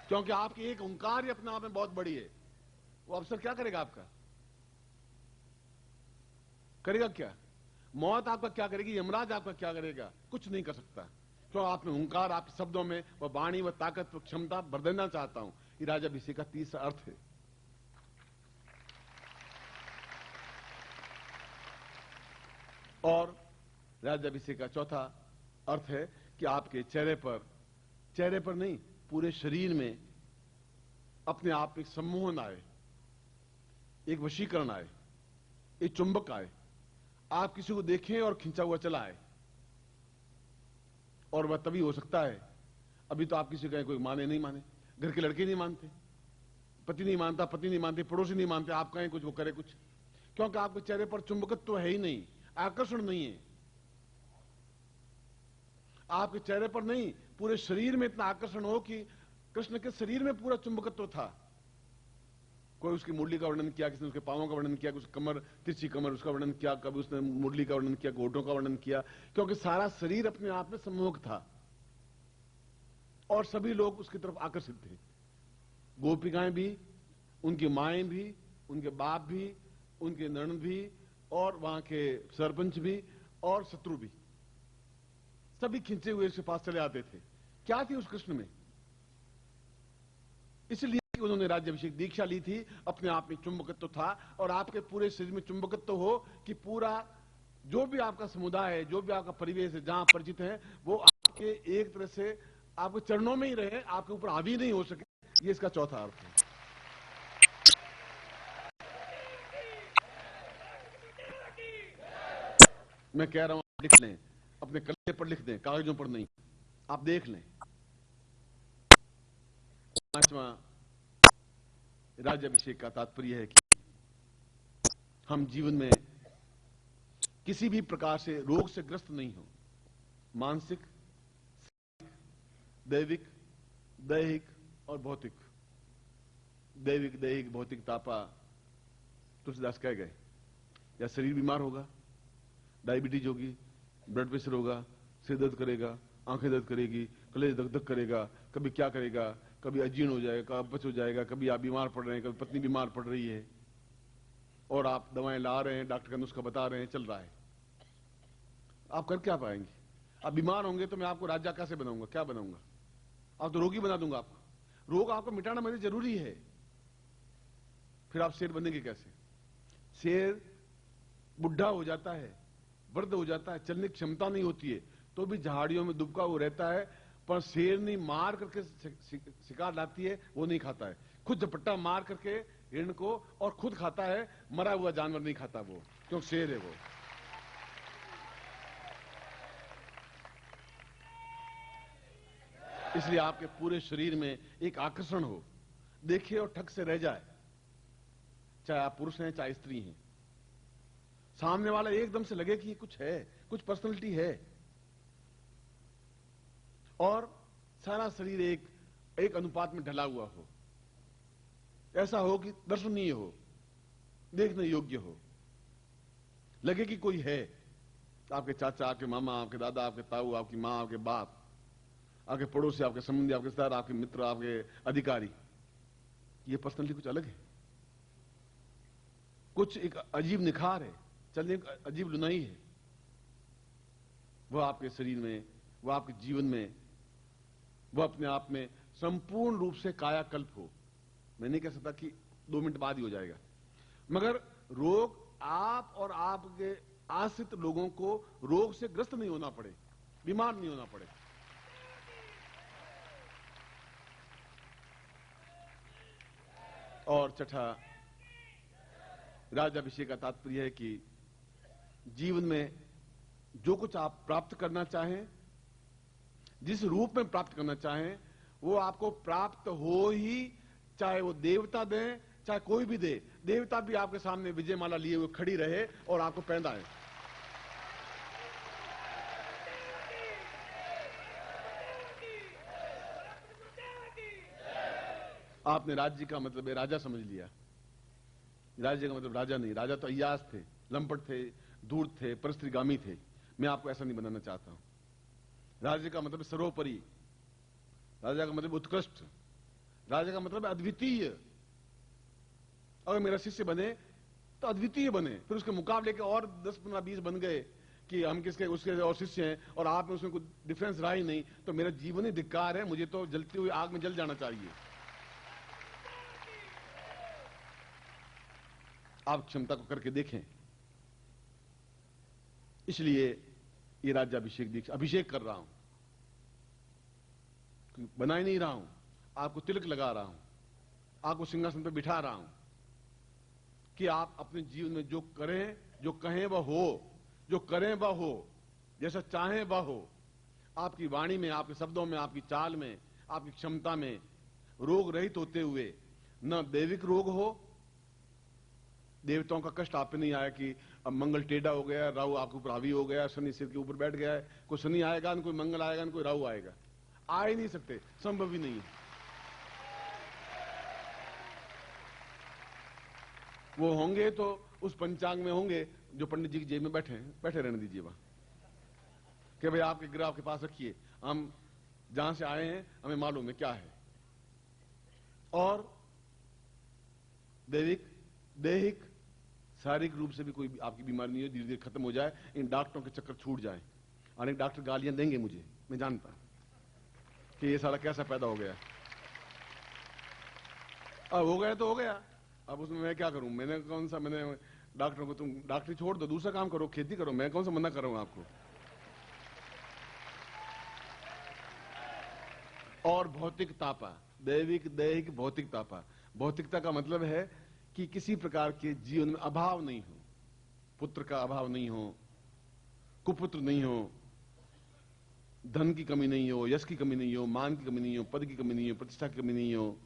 क्योंकि आपकी एक ओंकार ही अपने आप में बहुत बड़ी है। वो अवसर क्या करेगा आपका? करेगा क्या? मौत आपका क्या करेगी? यमराज आपका क्या करेगा? कुछ नहीं कर सकता। तो आप में ओंकार, आपके शब्दों में वह वाणी, वह ताकत, वह क्षमता भर देना चाहता हूं। ये राज्याभिषेक का तीसरा अर्थ है। और राज्याभिषेक का चौथा अर्थ है कि आपके चेहरे पर नहीं, पूरे शरीर में अपने आप एक सम्मोहन आए, एक वशीकरण आए, एक चुंबक आए। आप किसी को देखें और खिंचा हुआ चला आए। और वह तभी हो सकता है, अभी तो आप किसी का कोई माने नहीं माने, घर के लड़के नहीं मानते, पति नहीं मानता, पति नहीं मानते, पड़ोसी नहीं मानते, आप कहें कुछ वो करे कुछ, क्योंकि आपके चेहरे पर चुंबकत्व तो है ही नहीं, आकर्षण नहीं है। आपके चेहरे पर नहीं, पूरे शरीर में इतना आकर्षण हो कि कृष्ण के शरीर में पूरा चुंबकत्व था। कोई उसकी मुरली का वर्णन किया, किसी ने उसके पांवों का वर्णन किया, उसकी कमर, तिरछी कमर, उसका वर्णन किया, कभी उसने मुरली का वर्णन किया, होठों का वर्णन किया, क्योंकि सारा शरीर अपने आप में सम्मोहक था और सभी लोग उसकी तरफ आकर्षित थे। गोपिकाएं भी, उनकी माएं भी, उनके बाप भी, उनके ननद भी, और वहां के सरपंच भी और शत्रु भी, सभी खिंचे हुए उसके पास चले आते थे। क्या थी उस कृष्ण में? इसलिए उन्होंने राज्याभिषेक दीक्षा ली थी। अपने आप में चुंबकत्व था और आपके पूरे शरीर में चुंबकत्व हो कि पूरा जो भी आपका समुदाय है, जो भी आपका परिवेश है, जहां परिचित है, वो आपके एक तरह से आपके चरणों में ही रहे, आपके ऊपर हावी नहीं हो सके। ये इसका चौथा अर्थ है। मैं कह रहा हूं, आप लिख लें, अपने कल्ले पर लिख दें, कागजों पर नहीं, आप देख लें। पांचवा राज्याभिषेक का तात्पर्य है कि हम जीवन में किसी भी प्रकार से रोग से ग्रस्त नहीं हो। मानसिक, दैविक, दैहिक और भौतिक। दैविक, दैहिक, भौतिक तापा तुलसीदास कह गए। या शरीर बीमार होगा, डायबिटीज होगी, ब्लड प्रेशर होगा, सिर दर्द करेगा, आंखें दर्द करेगी, कलेज धक धक करेगा, कभी क्या करेगा, कभी अजीर्ण हो जाएगा, कभी अपच हो जाएगा, कभी आप बीमार पड़ रहे हैं, कभी पत्नी बीमार पड़ रही है और आप दवाएं ला रहे हैं, डॉक्टर का नुस्खा बता रहे हैं, चल रहा है। आप कर क्या पाएंगे? आप बीमार होंगे तो मैं आपको राजा कैसे बनाऊंगा, क्या बनाऊंगा? आप तो रोगी बना दूंगा आपको। रोग आपको मिटाना मेरे जरूरी है, फिर आप शेर बनेंगे कैसे? शेर बुढ़ा हो जाता है, वृद्ध हो जाता है, चलने की क्षमता नहीं होती है, तो भी झाड़ियों में दुबका वो रहता है, पर शेरनी मार करके शिकार लाती है, वो नहीं खाता है। खुद झपट्टा मार करके हिरण को और खुद खाता है, मरा हुआ जानवर नहीं खाता वो, क्योंकि शेर है वो। इसलिए आपके पूरे शरीर में एक आकर्षण हो, देखे और ठग से रह जाए, चाहे आप पुरुष हैं चाहे स्त्री हैं। सामने वाला एकदम से लगे कि कुछ है, कुछ पर्सनैलिटी है, और सारा शरीर एक अनुपात में ढला हुआ हो, ऐसा हो कि दर्शनीय हो, देखने योग्य हो, लगे कि कोई है। आपके चाचा, आपके मामा, आपके दादा, आपके ताऊ, आपकी मां, आपके बाप, आपके पड़ोसी, आपके संबंधी, आपके रिश्तेदार, आपके मित्र, आपके अधिकारी, ये पर्सनैलिटी कुछ अलग है, कुछ एक अजीब निखार है, चलने की अजीब लुनाई है, वह आपके शरीर में, वह आपके जीवन में, वह अपने आप में संपूर्ण रूप से कायाकल्प हो। मैं नहीं कह सकता कि 2 मिनट बाद ही हो जाएगा, मगर रोग आप और आपके आश्रित लोगों को रोग से ग्रस्त नहीं होना पड़े, बीमार नहीं होना पड़े। और छठा, राज्याभिषेक का तात्पर्य है कि जीवन में जो कुछ आप प्राप्त करना चाहें, जिस रूप में प्राप्त करना चाहें, वो आपको प्राप्त हो ही, चाहे वो देवता दें चाहे कोई भी दे। देवता भी आपके सामने विजय माला लिए हुए खड़ी रहे और आपको पहनाए। आपने राज्य का मतलब राजा समझ लिया। राज्य का मतलब राजा नहीं, राजा तो अय्यास थे, लंपट थे, धूर्त थे, परस्त्रीगामी थे। मैं आपको ऐसा नहीं बनाना चाहता हूं। राज्य का मतलब सर्वोपरि, राजा का मतलब उत्कृष्ट, राजा का मतलब अद्वितीय। अगर मेरा शिष्य बने तो अद्वितीय बने, फिर उसके मुकाबले के और 10, 15, 20 बन गए कि हम किसके उसके और शिष्य हैं और आप में उसमें कोई डिफरेंस रहा ही नहीं, तो मेरा जीवन ही धिक्कार है। मुझे तो जलती हुई आग में जल जाना चाहिए। आप क्षमता को करके देखें। इसलिए ये राज्याभिषेक दीक्षा अभिषेक कर रहा हूं, बना ही नहीं रहा हूं, आपको तिलक लगा रहा हूं, आपको सिंहासन पर बिठा रहा हूं कि आप अपने जीवन में जो करें, जो कहें वह हो, जो करें वह हो, जैसा चाहें वह हो। आपकी वाणी में, आपके शब्दों में, आपकी चाल में, आपकी क्षमता में रोग रहित होते हुए न दैविक रोग हो, देवताओं का कष्ट आप पे नहीं आया कि अब मंगल टेढ़ा हो गया, राहु आपके ऊपर हावी हो गया, शनि सिर के ऊपर बैठ गया है, कोई शनि आएगा न कोई मंगल आएगा न कोई राहु आएगा, आ ही नहीं सकते, संभव ही नहीं है। वो होंगे तो उस पंचांग में होंगे जो पंडित जी की जेब में बैठे रहने दीजिए वहां, कि भाई आपके ग्रह आपके पास रखिए, हम जहां से आए हैं हमें मालूम है क्या है। और दैहिक शारीरिक रूप से भी कोई आपकी बीमारी नहीं हो, धीरे धीरे खत्म हो जाए, इन डॉक्टरों के चक्कर छूट जाए। अनेक डॉक्टर गालियां देंगे मुझे, मैं जानता कि ये साला कैसा पैदा हो गया। अब हो गया तो हो गया, अब उसमें मैं क्या करूं? मैंने कौन सा, मैंने डॉक्टरों को, तुम डॉक्टरी छोड़ दो, दूसरा काम करो, खेती करो, मैं कौन सा मना कर रहा हूं आपको। और भौतिक तापा, दैहिक भौतिक तापा। भौतिकता का मतलब है कि किसी प्रकार के जीवन में अभाव नहीं हो, पुत्र का अभाव नहीं हो, कुपुत्र नहीं हो, धन की कमी नहीं हो, यश की कमी नहीं हो, मान की कमी नहीं हो, पद की कमी नहीं हो, प्रतिष्ठा की कमी नहीं हो,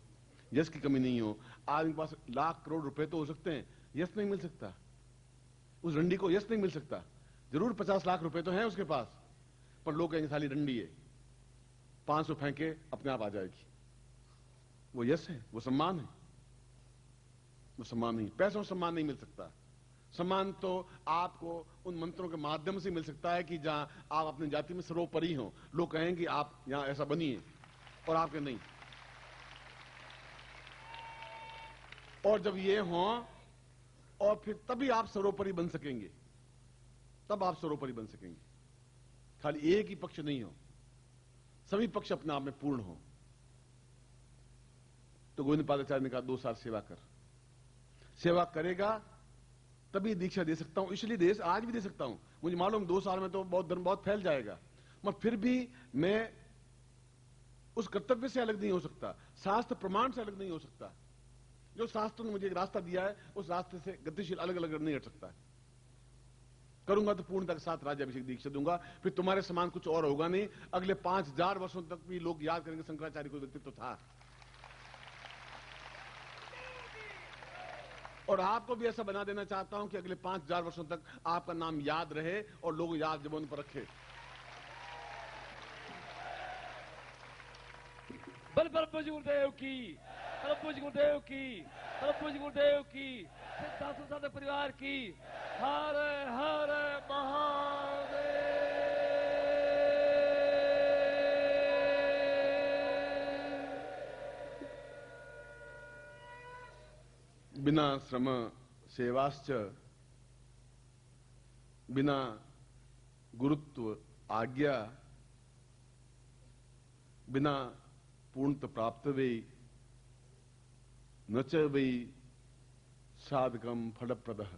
यश की कमी नहीं हो। आदमी के पास लाख करोड़ रुपए तो हो सकते हैं, यश नहीं मिल सकता, उस रंडी को यश नहीं मिल सकता। जरूर 50 लाख रुपए तो हैं उसके पास, पर लोग कहेंगे साली रंडी है, 500 फेंके अपने आप आ जाएगी। वो यश है, वो सम्मान है, वो सम्मान नहीं। पैसों सम्मान नहीं मिल सकता। सम्मान तो आपको उन मंत्रों के माध्यम से मिल सकता है कि जहां आप अपनी जाति में सर्वोपरि हो, लोग कहेंगे आप यहां ऐसा बनिए और आपके नहीं। और जब ये हो, और फिर तभी आप सर्वोपरि बन सकेंगे, तब आप सर्वोपरि बन सकेंगे। खाली एक ही पक्ष नहीं हो, सभी पक्ष अपने आप में पूर्ण हो। तो गोविंद पादाचार्य ने कहा 2 साल सेवा कर। सेवा करेगा तभी दीक्षा दे सकता हूं, इसलिए आज भी दे सकता हूं। मुझे मालूम 2 साल में तो बहुत धर्म बहुत फैल जाएगा, मगर फिर भी मैं उस कर्तव्य से अलग नहीं हो सकता, शास्त्र प्रमाण से अलग नहीं हो सकता। जो शास्त्र ने मुझे एक रास्ता दिया है, उस रास्ते से गतिशील अलग अलग नहीं हट सकता। करूंगा तो पूर्णता के साथ राज्याभिषेक दीक्षा दूंगा, फिर तुम्हारे समान कुछ और होगा नहीं। अगले 5000 वर्षों तक भी लोग याद करेंगे शंकराचार्य को व्यक्तित्व था। और आपको भी ऐसा बना देना चाहता हूं कि अगले 5000 वर्षों तक आपका नाम याद रहे और लोग याद जबान पर रखे। बल परम पूज्य गुरुदेव की, परम पूज्य गुरुदेव की, परम पूज्य गुरुदेव की, सिद्धार्थ साधक परिवार की। हर हर महादेव। बिना श्रम सेवाश्च, बिना गुरुत्व आज्ञा, बिना पूर्णत प्राप्त वे न च वै साधकम फलप्रदः।